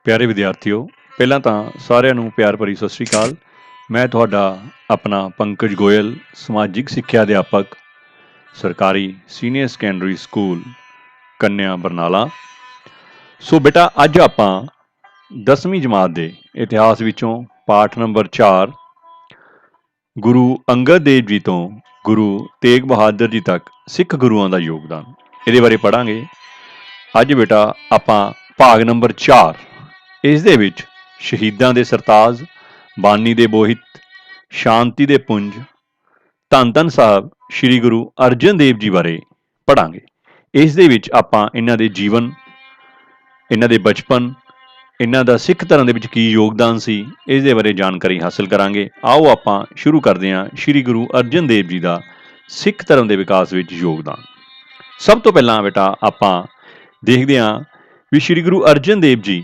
ਪਿਆਰੇ ਵਿਦਿਆਰਥੀਓ, ਪਹਿਲਾਂ ਤਾਂ ਸਾਰਿਆਂ ਨੂੰ ਪਿਆਰ ਭਰੀ ਸਤਿ ਸ਼੍ਰੀ ਅਕਾਲ। ਮੈਂ ਤੁਹਾਡਾ ਆਪਣਾ ਪੰਕਜ ਗੋਇਲ, ਸਮਾਜਿਕ ਸਿੱਖਿਆ ਅਧਿਆਪਕ, ਸਰਕਾਰੀ ਸੀਨੀਅਰ ਸੈਕੰਡਰੀ ਸਕੂਲ ਕੰਨਿਆ ਬਰਨਾਲਾ। ਸੋ ਬੇਟਾ, ਅੱਜ ਆਪਾਂ 10ਵੀਂ ਜਮਾਤ ਦੇ ਇਤਿਹਾਸ ਵਿੱਚੋਂ ਪਾਠ ਨੰਬਰ 4 ਗੁਰੂ ਅੰਗਦ ਦੇਵ ਜੀ ਤੋਂ ਗੁਰੂ ਤੇਗ ਬਹਾਦਰ ਜੀ ਤੱਕ ਸਿੱਖ ਗੁਰੂਆਂ ਦਾ ਯੋਗਦਾਨ, ਇਹਦੇ ਬਾਰੇ ਪੜ੍ਹਾਂਗੇ। ਅੱਜ ਬੇਟਾ ਆਪਾਂ ਭਾਗ ਨੰਬਰ 4, ਇਸ ਦੇ ਵਿੱਚ ਸ਼ਹੀਦਾਂ ਦੇ ਸਰਤਾਜ, ਬਾਨੀ ਦੇ ਬੋਹਿਤ, ਸ਼ਾਂਤੀ ਦੇ ਪੁੰਜ, ਧੰਨ ਧੰਨ ਸਾਹਿਬ ਸ੍ਰੀ ਗੁਰੂ ਅਰਜਨ ਦੇਵ ਜੀ ਬਾਰੇ ਪੜ੍ਹਾਂਗੇ। ਇਸ ਦੇ ਵਿੱਚ ਆਪਾਂ ਇਹਨਾਂ ਦੇ ਜੀਵਨ, ਇਹਨਾਂ ਦੇ ਬਚਪਨ, ਇਹਨਾਂ ਦਾ ਸਿੱਖ ਧਰਮ ਦੇ ਵਿੱਚ ਕੀ ਯੋਗਦਾਨ ਸੀ, ਇਸ ਦੇ ਬਾਰੇ ਜਾਣਕਾਰੀ ਹਾਸਲ ਕਰਾਂਗੇ। ਆਓ ਆਪਾਂ ਸ਼ੁਰੂ ਕਰਦੇ ਹਾਂ ਸ੍ਰੀ ਗੁਰੂ ਅਰਜਨ ਦੇਵ ਜੀ ਦਾ ਸਿੱਖ ਧਰਮ ਦੇ ਵਿਕਾਸ ਵਿੱਚ ਯੋਗਦਾਨ। ਸਭ ਤੋਂ ਪਹਿਲਾਂ ਬੇਟਾ ਆਪਾਂ ਦੇਖਦੇ ਹਾਂ ਵੀ ਸ੍ਰੀ ਗੁਰੂ ਅਰਜਨ ਦੇਵ ਜੀ,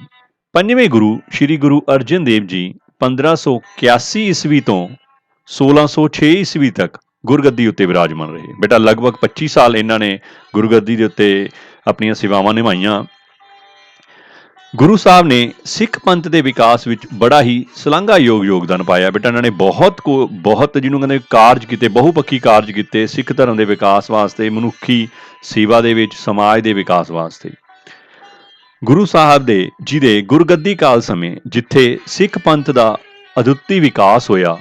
ਪੰਜਵੇਂ ਗੁਰੂ ਸ੍ਰੀ ਗੁਰੂ ਅਰਜਨ ਦੇਵ ਜੀ 1581 ਈਸਵੀ ਤੋਂ 1606 ਈਸਵੀ ਤੱਕ ਗੁਰਗੱਦੀ ਉੱਤੇ ਵਿਰਾਜਮਾਨ ਰਹੇ। ਬੇਟਾ ਲਗਭਗ 25 ਸਾਲ ਇਹਨਾਂ ਨੇ ਗੁਰਗੱਦੀ ਦੇ ਉੱਤੇ ਆਪਣੀਆਂ ਸੇਵਾਵਾਂ ਨਿਭਾਈਆਂ। ਗੁਰੂ ਸਾਹਿਬ ਨੇ ਸਿੱਖ ਪੰਥ ਦੇ ਵਿਕਾਸ ਵਿੱਚ ਬੜਾ ਹੀ ਸ਼ਲਾਘਾਯੋਗ ਯੋਗਦਾਨ ਪਾਇਆ। ਬੇਟਾ ਇਹਨਾਂ ਨੇ ਬਹੁਤ ਜਿਹਨੂੰ ਕਹਿੰਦੇ ਕਾਰਜ ਕੀਤੇ, ਬਹੁਪੱਖੀ ਕਾਰਜ ਕੀਤੇ ਸਿੱਖ ਧਰਮ ਦੇ ਵਿਕਾਸ ਵਾਸਤੇ, ਮਨੁੱਖੀ ਸੇਵਾ ਦੇ ਵਿੱਚ, ਸਮਾਜ ਦੇ ਵਿਕਾਸ ਵਾਸਤੇ। ਗੁਰੂ ਸਾਹਿਬ ਜੀ ਦੇ ਗੁਰਗੱਦੀ ਕਾਲ ਸਮੇਂ ਜਿੱਥੇ ਸਿੱਖ ਪੰਥ ਦਾ ਅਦੁੱਤੀ ਵਿਕਾਸ ਹੋਇਆ,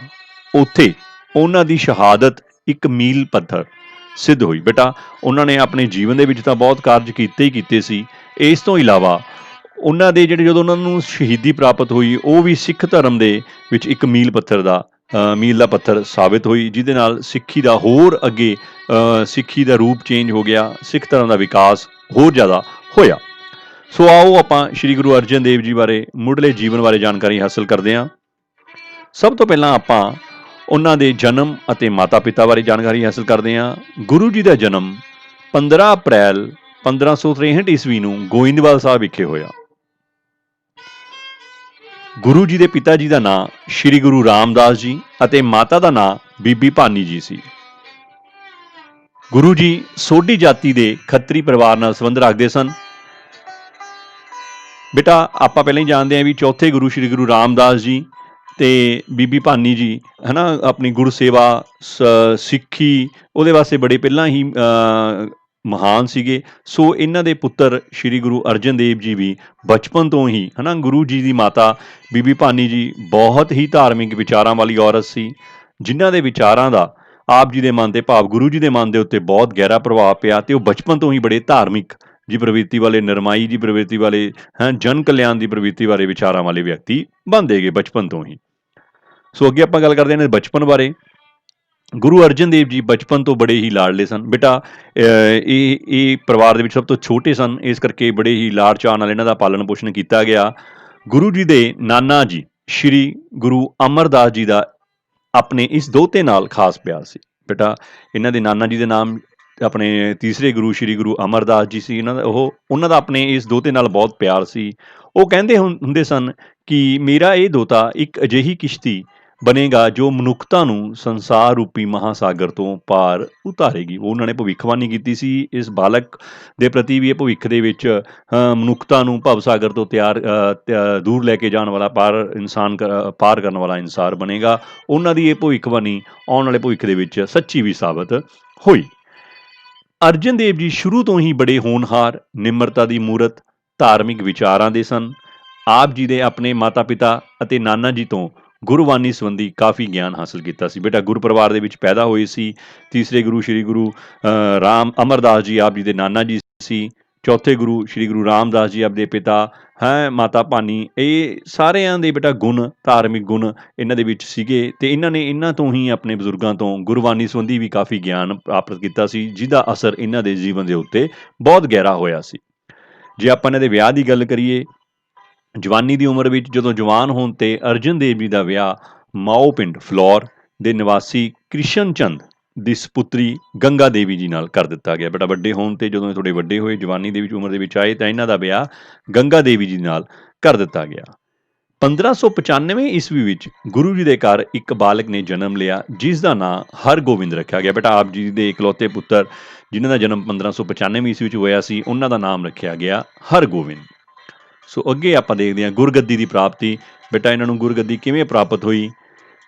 ਉੱਥੇ ਉਹਨਾਂ ਦੀ ਸ਼ਹਾਦਤ ਇੱਕ ਮੀਲ ਪੱਥਰ ਸਿੱਧ ਹੋਈ। ਬੇਟਾ ਉਹਨਾਂ ਨੇ ਆਪਣੇ ਜੀਵਨ ਦੇ ਵਿੱਚ ਤਾਂ ਬਹੁਤ ਕਾਰਜ ਕੀਤੇ ਹੀ ਕੀਤੇ ਸੀ। ਇਸ ਤੋਂ ਇਲਾਵਾ ਉਹਨਾਂ ਦੇ ਜਦੋਂ ਉਹਨਾਂ ਨੂੰ ਸ਼ਹੀਦੀ ਪ੍ਰਾਪਤ ਹੋਈ, ਉਹ ਵੀ ਸਿੱਖ ਧਰਮ ਦੇ ਵਿੱਚ ਇੱਕ ਮੀਲ ਦਾ ਪੱਥਰ ਸਾਬਿਤ ਹੋਈ, ਜਿਹਦੇ ਨਾਲ ਸਿੱਖੀ ਦਾ ਹੋਰ ਅੱਗੇ ਸਿੱਖੀ ਦਾ ਰੂਪ ਚੇਂਜ ਹੋ ਗਿਆ, ਸਿੱਖ ਧਰਮ ਦਾ ਵਿਕਾਸ ਹੋਰ ਜ਼ਿਆਦਾ ਹੋਇਆ। ਸੋ ਆਓ ਆਪਾਂ ਸ੍ਰੀ ਗੁਰੂ ਅਰਜਨ ਦੇਵ ਜੀ ਬਾਰੇ, ਮੁੱਢਲੇ ਜੀਵਨ ਬਾਰੇ ਜਾਣਕਾਰੀ ਹਾਸਲ ਕਰਦੇ ਹਾਂ। ਸਭ ਤੋਂ ਪਹਿਲਾਂ ਆਪਾਂ ਉਹਨਾਂ ਦੇ ਜਨਮ ਅਤੇ ਮਾਤਾ ਪਿਤਾ ਬਾਰੇ ਜਾਣਕਾਰੀ ਹਾਸਲ ਕਰਦੇ ਹਾਂ। ਗੁਰੂ ਜੀ ਦਾ ਜਨਮ 15 ਅਪ੍ਰੈਲ 1563 ਈਸਵੀ ਨੂੰ ਗੋਇੰਦਵਾਲ ਸਾਹਿਬ ਵਿਖੇ ਹੋਇਆ। ਗੁਰੂ ਜੀ ਦੇ ਪਿਤਾ ਜੀ ਦਾ ਨਾਂ ਸ੍ਰੀ ਗੁਰੂ ਰਾਮਦਾਸ ਜੀ ਅਤੇ ਮਾਤਾ ਦਾ ਨਾਂ ਬੀਬੀ ਭਾਨੀ ਜੀ ਸੀ। ਗੁਰੂ ਜੀ ਸੋਢੀ ਜਾਤੀ ਦੇ ਖੱਤਰੀ ਪਰਿਵਾਰ ਨਾਲ ਸੰਬੰਧ ਰੱਖਦੇ ਸਨ। ਬੇਟਾ ਆਪਾਂ ਪਹਿਲਾਂ ਹੀ ਜਾਣਦੇ ਹਾਂ ਵੀ ਚੌਥੇ ਗੁਰੂ ਸ੍ਰੀ ਗੁਰੂ ਰਾਮਦਾਸ ਜੀ ਤੇ ਬੀਬੀ ਭਾਨੀ ਜੀ, ਆਪਣੀ ਗੁਰੂ ਸੇਵਾ, ਸਿੱਖੀ, ਉਹਦੇ ਵਾਸਤੇ ਬੜੇ ਪਹਿਲਾਂ ਹੀ ਮਹਾਨ ਸੀਗੇ। ਸੋ ਇਹਨਾਂ ਦੇ ਪੁੱਤਰ ਸ੍ਰੀ ਗੁਰੂ ਅਰਜਨ ਦੇਵ ਜੀ ਵੀ ਬਚਪਨ ਤੋਂ ਹੀ ਗੁਰੂ ਜੀ ਦੀ ਮਾਤਾ ਬੀਬੀ ਭਾਨੀ ਜੀ ਬਹੁਤ ਹੀ ਧਾਰਮਿਕ ਵਿਚਾਰਾਂ ਵਾਲੀ ਔਰਤ ਸੀ, ਜਿਨ੍ਹਾਂ ਦੇ ਵਿਚਾਰਾਂ ਦਾ ਆਪ ਜੀ ਦੇ ਮਨ ਤੇ, ਭਾਵ ਗੁਰੂ ਜੀ ਦੇ ਮਨ ਦੇ ਉੱਤੇ ਬਹੁਤ ਗਹਿਰਾ ਪ੍ਰਭਾਵ ਪਿਆ ਤੇ ਉਹ ਬਚਪਨ ਤੋਂ ਹੀ ਬੜੇ ਧਾਰਮਿਕ ਜੀ ਪ੍ਰਵਿਰਤੀ ਵਾਲੇ, ਨਰਮਾਈ ਜੀ ਪ੍ਰਵਿਰਤੀ ਵਾਲੇ, ਜਨ ਕਲਿਆਣ ਦੀ ਪ੍ਰਵਿਰਤੀ ਵਾਲੇ ਵਿਚਾਰਾਂ ਵਾਲੇ ਵਿਅਕਤੀ ਬਣਦੇ ਗਏ ਬਚਪਨ ਤੋਂ ਹੀ। ਸੋ ਅੱਗੇ ਆਪਾਂ ਗੱਲ ਕਰਦੇ ਹਾਂ ਬਚਪਨ ਬਾਰੇ। ਗੁਰੂ ਅਰਜਨ ਦੇਵ ਜੀ ਬਚਪਨ ਤੋਂ ਬੜੇ ਹੀ ਲਾਡਲੇ ਸਨ। ਬੇਟਾ ਇਹ ਪਰਿਵਾਰ ਦੇ ਵਿੱਚ ਸਭ ਤੋਂ ਛੋਟੇ ਸਨ, ਇਸ ਕਰਕੇ ਬੜੇ ਹੀ ਲਾਡ ਚਾਅ ਨਾਲ ਇਹਨਾਂ ਦਾ ਪਾਲਣ ਪੋਸ਼ਣ ਕੀਤਾ ਗਿਆ। ਗੁਰੂ ਜੀ ਦੇ ਨਾਨਾ ਜੀ ਸ੍ਰੀ ਗੁਰੂ ਅਮਰਦਾਸ ਜੀ ਦਾ ਆਪਣੇ ਇਸ ਦੋਹਤੇ ਨਾਲ ਖਾਸ ਪਿਆਰ ਸੀ। ਬੇਟਾ ਇਹਨਾਂ ਦੇ ਨਾਨਾ ਜੀ ਦੇ ਨਾਮ ਆਪਣੇ ਤੀਸਰੇ ਗੁਰੂ ਸ੍ਰੀ ਗੁਰੂ ਅਮਰਦਾਸ ਜੀ ਸੀ। ਉਹਨਾਂ ਦਾ ਆਪਣੇ ਇਸ ਦੋਹਤੇ ਨਾਲ ਬਹੁਤ ਪਿਆਰ ਸੀ। ਉਹ ਕਹਿੰਦੇ ਹੁੰਦੇ ਸਨ ਕਿ ਮੇਰਾ ਇਹ ਦੋਹਤਾ ਇੱਕ ਅਜਿਹੀ ਕਿਸ਼ਤੀ ਬਣੇਗਾ ਜੋ ਮਨੁੱਖਤਾ ਨੂੰ ਸੰਸਾਰ ਰੂਪੀ ਮਹਾਸਾਗਰ ਤੋਂ ਪਾਰ ਉਤਾਰੇਗੀ। ਉਹਨਾਂ ਨੇ ਭਵਿੱਖਬਾਣੀ ਕੀਤੀ ਸੀ ਇਸ ਬਾਲਕ ਦੇ ਪ੍ਰਤੀ ਵੀ। ਇਹ ਭਵਿੱਖ ਦੇ ਵਿੱਚ ਮਨੁੱਖਤਾ ਨੂੰ ਭਵਸਾਗਰ ਤੋਂ ਦੂਰ ਲੈ ਕੇ ਜਾਣ ਵਾਲਾ, ਪਾਰ ਕਰਨ ਵਾਲਾ ਇਨਸਾਨ ਬਣੇਗਾ। ਉਹਨਾਂ ਦੀ ਇਹ ਭਵਿੱਖਬਾਣੀ ਆਉਣ ਵਾਲੇ ਭਵਿੱਖ ਦੇ ਵਿੱਚ ਸੱਚੀ ਵੀ ਸਾਬਤ ਹੋਈ। ਅਰਜਨ ਦੇਵ ਜੀ ਸ਼ੁਰੂ ਤੋਂ ਹੀ ਬੜੇ ਹੋਣਹਾਰ, ਨਿਮਰਤਾ ਦੀ ਮੂਰਤ, ਧਾਰਮਿਕ ਵਿਚਾਰਾਂ ਦੇ ਸਨ। ਆਪ ਜੀ ਦੇ ਆਪਣੇ ਮਾਤਾ ਪਿਤਾ ਅਤੇ ਨਾਨਾ ਜੀ ਤੋਂ ਗੁਰਬਾਣੀ ਸੰਬੰਧੀ ਕਾਫੀ ਗਿਆਨ ਹਾਸਲ ਕੀਤਾ ਸੀ। ਬੇਟਾ ਗੁਰੂ ਪਰਿਵਾਰ ਦੇ ਵਿੱਚ ਪੈਦਾ ਹੋਏ ਸੀ। ਤੀਸਰੇ ਗੁਰੂ ਸ੍ਰੀ ਗੁਰੂ ਅਮਰਦਾਸ ਜੀ ਆਪ ਜੀ ਦੇ ਨਾਨਾ ਜੀ ਸੀ। ਚੌਥੇ ਗੁਰੂ ਸ੍ਰੀ ਗੁਰੂ ਰਾਮਦਾਸ ਜੀ ਆਪ ਦੇ ਪਿਤਾ, ਮਾਤਾ ਭਾਨੀ। ਇਹ ਸਾਰਿਆਂ ਦੇ ਬੇਟਾ ਗੁਣ, ਧਾਰਮਿਕ ਗੁਣ ਇਹਨਾਂ ਦੇ ਵਿੱਚ ਸੀਗੇ ਤੇ ਇਹਨਾਂ ਤੋਂ ਹੀ, ਆਪਣੇ ਬਜ਼ੁਰਗਾਂ ਤੋਂ ਗੁਰਬਾਣੀ ਸੰਬੰਧੀ ਵੀ ਕਾਫੀ ਗਿਆਨ ਪ੍ਰਾਪਤ ਕੀਤਾ ਸੀ, ਜਿਹਦਾ ਅਸਰ ਇਹਨਾਂ ਦੇ ਜੀਵਨ ਦੇ ਉੱਤੇ ਬਹੁਤ ਗਹਿਰਾ ਹੋਇਆ ਸੀ। ਜੇ ਆਪਾਂ ਇਹਨਾਂ ਦੇ ਵਿਆਹ ਦੀ ਗੱਲ ਕਰੀਏ, ਜਵਾਨੀ ਦੀ ਉਮਰ ਵਿੱਚ ਜਦੋਂ ਜਵਾਨ ਹੋਣ ਤੇ ਅਰਜਨ ਦੇਵ ਜੀ ਦਾ ਵਿਆਹ ਮਾਓ ਪਿੰਡ ਫਲੌਰ ਦੇ ਨਿਵਾਸੀ ਕ੍ਰਿਸ਼ਨ ਚੰਦ ਦੀ ਸਪੁੱਤਰੀ ਗੰਗਾ ਦੇਵੀ ਜੀ ਨਾਲ ਕਰ ਦਿੱਤਾ ਗਿਆ। ਬੇਟਾ ਵੱਡੇ ਹੋਣ ਤੇ ਜਦੋਂ ਥੋੜੇ ਵੱਡੇ ਹੋਏ, ਜਵਾਨੀ ਦੇ ਵਿੱਚ, ਉਮਰ ਦੇ ਵਿੱਚ ਆਏ, ਤਾਂ ਇਹਨਾਂ ਦਾ ਵਿਆਹ ਗੰਗਾ ਦੇਵੀ ਜੀ ਨਾਲ ਕਰ ਦਿੱਤਾ ਗਿਆ। 1595 ਈਸਵੀ ਵਿੱਚ ਗੁਰੂ ਜੀ ਦੇ ਘਰ ਇੱਕ ਬਾਲਕ ਨੇ ਜਨਮ ਲਿਆ, ਜਿਸ ਦਾ ਨਾਂ ਹਰਗੋਬਿੰਦ ਰੱਖਿਆ ਗਿਆ। ਬੇਟਾ ਆਪ ਜੀ ਦੇ ਇਕਲੌਤੇ ਪੁੱਤਰ, ਜਿਨ੍ਹਾਂ ਦਾ ਜਨਮ 1595 ਈਸਵੀ ਵਿੱਚ ਹੋਇਆ ਸੀ, ਉਹਨਾਂ ਦਾ ਨਾਮ ਰੱਖਿਆ ਗਿਆ ਹਰਗੋਬਿੰਦ। ਸੋ ਅੱਗੇ ਆਪਾਂ ਦੇਖਦੇ ਹਾਂ ਗੁਰਗੱਦੀ ਦੀ ਪ੍ਰਾਪਤੀ। ਬੇਟਾ ਇਹਨਾਂ ਨੂੰ ਗੁਰਗੱਦੀ ਕਿਵੇਂ ਪ੍ਰਾਪਤ ਹੋਈ?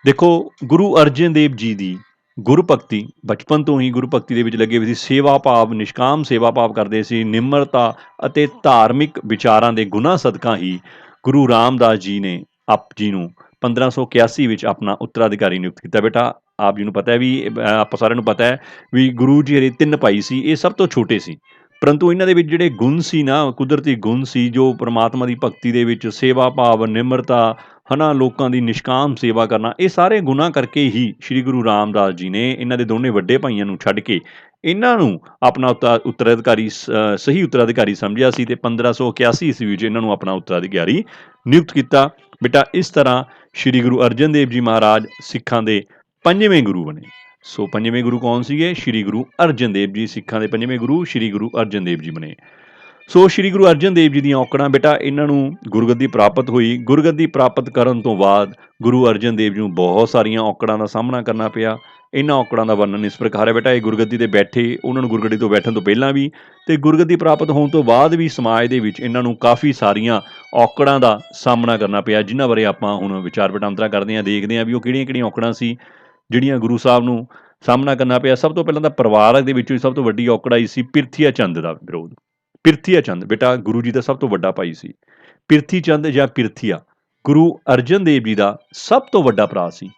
ਦੇਖੋ, ਗੁਰੂ ਅਰਜਨ ਦੇਵ ਜੀ ਦੀ ਗੁਰਭਗਤੀ ਬਚਪਨ ਤੋਂ ਹੀ ਗੁਰਭਗਤੀ ਦੇ ਵਿੱਚ ਲੱਗੇ ਹੋਏ ਸੀ। ਸੇਵਾ ਭਾਵ, ਨਿਸ਼ਕਾਮ ਸੇਵਾ ਭਾਵ ਕਰਦੇ ਸੀ। ਨਿਮਰਤਾ ਅਤੇ ਧਾਰਮਿਕ ਵਿਚਾਰਾਂ ਦੇ ਗੁਣਾਂ ਸਦਕਾ ਹੀ ਗੁਰੂ ਰਾਮਦਾਸ ਜੀ ਨੇ ਆਪ ਜੀ ਨੂੰ 1581 ਵਿੱਚ ਆਪਣਾ ਉੱਤਰਾਧਿਕਾਰੀ ਨਿਯੁਕਤ ਕੀਤਾ। ਬੇਟਾ ਆਪ ਜੀ ਨੂੰ ਪਤਾ ਹੈ ਵੀ ਆਪਾਂ ਸਾਰਿਆਂ ਨੂੰ ਪਤਾ ਹੈ ਵੀ ਗੁਰੂ ਜੀ ਹਰੇ 3 ਭਾਈ ਸੀ, ਇਹ ਸਭ ਤੋਂ ਛੋਟੇ ਸੀ। ਪਰੰਤੂ ਇਹਨਾਂ ਦੇ ਵਿੱਚ ਜਿਹੜੇ ਗੁਣ ਸੀ ਨਾ, ਕੁਦਰਤੀ ਗੁਣ ਸੀ, ਜੋ ਪਰਮਾਤਮਾ ਦੀ ਭਗਤੀ ਦੇ ਵਿੱਚ ਸੇਵਾ ਭਾਵ, ਨਿਮਰਤਾ, ਲੋਕਾਂ ਦੀ ਨਿਸ਼ਕਾਮ ਸੇਵਾ ਕਰਨਾ, ਇਹ ਸਾਰੇ ਗੁਣਾਂ ਕਰਕੇ ਹੀ ਸ਼੍ਰੀ ਗੁਰੂ ਰਾਮਦਾਸ ਜੀ ਨੇ ਇਹਨਾਂ ਦੇ ਦੋਨੇ ਵੱਡੇ ਭਾਈਆਂ ਨੂੰ ਛੱਡ ਕੇ ਇਹਨਾਂ ਨੂੰ ਆਪਣਾ ਉੱਤਰਾਧਿਕਾਰੀ ਸਹੀ ਉੱਤਰਾਧਿਕਾਰੀ ਸਮਝਿਆ ਸੀ, ਤੇ 1581 ਈਸਵੀ ਵਿੱਚ ਇਹਨਾਂ ਨੂੰ ਆਪਣਾ ਉੱਤਰਾਧਿਕਾਰੀ ਨਿਯੁਕਤ ਕੀਤਾ। ਬੇਟਾ ਇਸ ਤਰ੍ਹਾਂ ਸ਼੍ਰੀ ਗੁਰੂ ਅਰਜਨ ਦੇਵ ਜੀ ਮਹਾਰਾਜ ਸਿੱਖਾਂ ਦੇ 5ਵੇਂ ਗੁਰੂ ਬਣੇ। ਸੋ 5ਵੇਂ ਗੁਰੂ ਕੌਣ ਸੀਗੇ? ਸ਼੍ਰੀ ਗੁਰੂ ਅਰਜਨ ਦੇਵ ਜੀ। ਸਿੱਖਾਂ ਦੇ 5ਵੇਂ ਗੁਰੂ ਸ਼੍ਰੀ ਗੁਰੂ ਅਰਜਨ ਦੇਵ ਜੀ ਬਣੇ। ਸੋ ਸ਼੍ਰੀ ਗੁਰੂ ਅਰਜਨ ਦੇਵ ਜੀ ਦੀਆਂ ਔਕੜਾਂ, ਬੇਟਾ ਇਹਨਾਂ ਨੂੰ ਗੁਰਗੱਦੀ ਪ੍ਰਾਪਤ ਹੋਈ। ਗੁਰਗੱਦੀ ਪ੍ਰਾਪਤ ਕਰਨ ਤੋਂ ਬਾਅਦ ਗੁਰੂ ਅਰਜਨ ਦੇਵ ਜੀ ਨੂੰ ਬਹੁਤ ਸਾਰੀਆਂ ਔਕੜਾਂ ਦਾ ਸਾਹਮਣਾ ਕਰਨਾ ਪਿਆ। ਇਹਨਾਂ ਔਕੜਾਂ ਦਾ ਵਰਣਨ ਇਸ ਪ੍ਰਕਾਰ ਹੈ। ਬੇਟਾ ਇਹ ਗੁਰਗੱਦੀ 'ਤੇ ਬੈਠੇ, ਉਹਨਾਂ ਨੂੰ ਗੁਰਗੱਦੀ ਤੋਂ ਬੈਠਣ ਤੋਂ ਪਹਿਲਾਂ ਵੀ ਅਤੇ ਗੁਰਗੱਦੀ ਪ੍ਰਾਪਤ ਹੋਣ ਤੋਂ ਬਾਅਦ ਵੀ ਸਮਾਜ ਦੇ ਵਿੱਚ ਇਹਨਾਂ ਨੂੰ ਕਾਫੀ ਸਾਰੀਆਂ ਔਕੜਾਂ ਦਾ ਸਾਹਮਣਾ ਕਰਨਾ ਪਿਆ, ਜਿਨ੍ਹਾਂ ਬਾਰੇ ਆਪਾਂ ਹੁਣ ਵਿਚਾਰ ਵਟਾਂਦਰਾ ਕਰਦੇ ਹਾਂ, ਦੇਖਦੇ ਹਾਂ ਵੀ ਉਹ ਕਿਹੜੀਆਂ-ਕਿਹੜੀਆਂ ਔਕੜਾਂ ਸੀ ਜਿਹੜੀਆਂ ਗੁਰੂ ਸਾਹਿਬ ਨੂੰ ਸਾਹਮਣਾ ਕਰਨਾ ਪਿਆ। ਸਭ ਤੋਂ ਪਹਿਲਾਂ ਤਾਂ ਪਰਿਵਾਰਕ ਦੇ ਵਿੱਚੋਂ ਸਭ ਤੋਂ ਵੱਡੀ ਔਕੜ ਆਈ ਸੀ ਪਿਰਥੀਆ ਚੰਦ ਦਾ ਵਿਰੋਧ। ਪਿਰਥੀਆ ਚੰਦ ਬੇਟਾ ਗੁਰੂ ਜੀ ਦਾ ਸਭ ਤੋਂ ਵੱਡਾ ਭਾਈ ਸੀ। ਪਿਰਥੀ ਚੰਦ ਜਾਂ ਪਿਰਥੀਆ ਗੁਰੂ ਅਰਜਨ ਦੇਵ ਜੀ ਦਾ ਸਭ ਤੋਂ ਵੱਡਾ ਭਰਾ ਸੀ।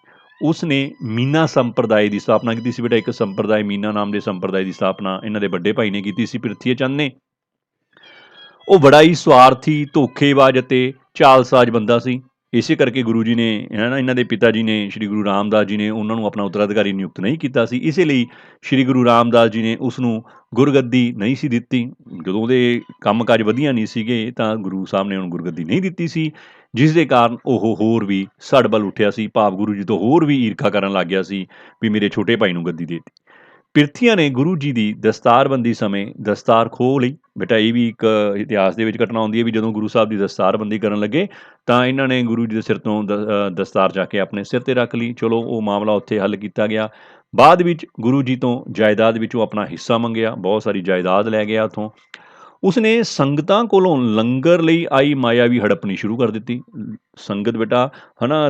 ਉਸ ਨੇ ਮੀਨਾ ਸੰਪਰਦਾਇ ਦੀ ਸਥਾਪਨਾ ਕੀਤੀ ਸੀ। ਬੇਟਾ ਇੱਕ ਸੰਪਰਦਾਇ, ਮੀਨਾ ਨਾਮ ਦੇ ਸੰਪਰਦਾਇ ਦੀ ਸਥਾਪਨਾ ਇਹਨਾਂ ਦੇ ਵੱਡੇ ਭਾਈ ਨੇ ਕੀਤੀ ਸੀ, ਪਿਰਥੀਆ ਚੰਦ ਨੇ। ਉਹ ਬੜਾ ਹੀ ਸਵਾਰਥੀ, ਧੋਖੇਬਾਜ਼ ਅਤੇ ਚਾਲਸਾਜ਼ ਬੰਦਾ ਸੀ। ਇਸੇ ਕਰਕੇ ਗੁਰੂ ਜੀ ਨੇ ਇਹਨਾਂ ਦੇ ਪਿਤਾ ਜੀ ਨੇ ਸ਼੍ਰੀ ਗੁਰੂ ਰਾਮਦਾਸ ਜੀ ਨੇ ਉਹਨਾਂ ਨੂੰ ਆਪਣਾ ਉੱਤਰਾਧਿਕਾਰੀ ਨਿਯੁਕਤ ਨਹੀਂ ਕੀਤਾ ਸੀ। ਇਸੇ ਲਈ ਸ਼੍ਰੀ ਗੁਰੂ ਰਾਮਦਾਸ ਜੀ ਨੇ ਉਸ ਨੂੰ ਗੁਰਗੱਦੀ ਨਹੀਂ ਸੀ ਦਿੱਤੀ। ਜਦੋਂ ਉਹਦੇ ਕੰਮਕਾਜ ਵਧੀਆ ਨਹੀਂ ਸੀਗੇ ਤਾਂ ਗੁਰੂ ਸਾਹਿਬ ਨੇ ਉਹਨੂੰ ਗੁਰਗੱਦੀ ਨਹੀਂ ਦਿੱਤੀ ਸੀ, ਜਿਸ ਦੇ ਕਾਰਨ ਉਹ ਹੋਰ ਵੀ ਸੜਬਲ ਉੱਠਿਆ ਸੀ, ਭਾਵ ਗੁਰੂ ਜੀ ਤੋਂ ਹੋਰ ਵੀ ਈਰਖਾ ਕਰਨ ਲੱਗ ਗਿਆ ਸੀ ਵੀ ਮੇਰੇ ਛੋਟੇ ਭਾਈ ਨੂੰ ਗੱਦੀ ਦੇ ਦਿੱਤੀ। ਪਿਰਥੀਆ ਨੇ ਗੁਰੂ ਜੀ ਦੀ ਦਸਤਾਰਬੰਦੀ ਸਮੇਂ ਦਸਤਾਰ ਖੋਹ ਲਈ। ਬੇਟਾ ਇਹ ਵੀ ਇੱਕ ਇਤਿਹਾਸ ਦੇ ਵਿੱਚ ਘਟਨਾ ਆਉਂਦੀ ਹੈ ਵੀ ਜਦੋਂ ਗੁਰੂ ਸਾਹਿਬ ਦੀ ਦਸਤਾਰਬੰਦੀ ਕਰਨ ਲੱਗੇ ਤਾਂ ਇਹਨਾਂ ਨੇ ਗੁਰੂ ਜੀ ਦੇ ਸਿਰ ਤੋਂ ਦਸਤਾਰ ਜਾ ਕੇ ਆਪਣੇ ਸਿਰ 'ਤੇ ਰੱਖ ਲਈ। ਚਲੋ ਉਹ ਮਾਮਲਾ ਉੱਥੇ ਹੱਲ ਕੀਤਾ ਗਿਆ। ਬਾਅਦ ਵਿੱਚ ਗੁਰੂ ਜੀ ਤੋਂ ਜਾਇਦਾਦ ਵਿੱਚੋਂ ਆਪਣਾ ਹਿੱਸਾ ਮੰਗਿਆ, ਬਹੁਤ ਸਾਰੀ ਜਾਇਦਾਦ ਲੈ ਗਿਆ ਉੱਥੋਂ। ਉਸਨੇ ਸੰਗਤਾਂ ਕੋਲੋਂ ਲੰਗਰ ਲਈ ਆਈ ਮਾਇਆ ਵੀ ਹੜੱਪਣੀ ਸ਼ੁਰੂ ਕਰ ਦਿੱਤੀ। ਸੰਗਤ ਬੇਟਾ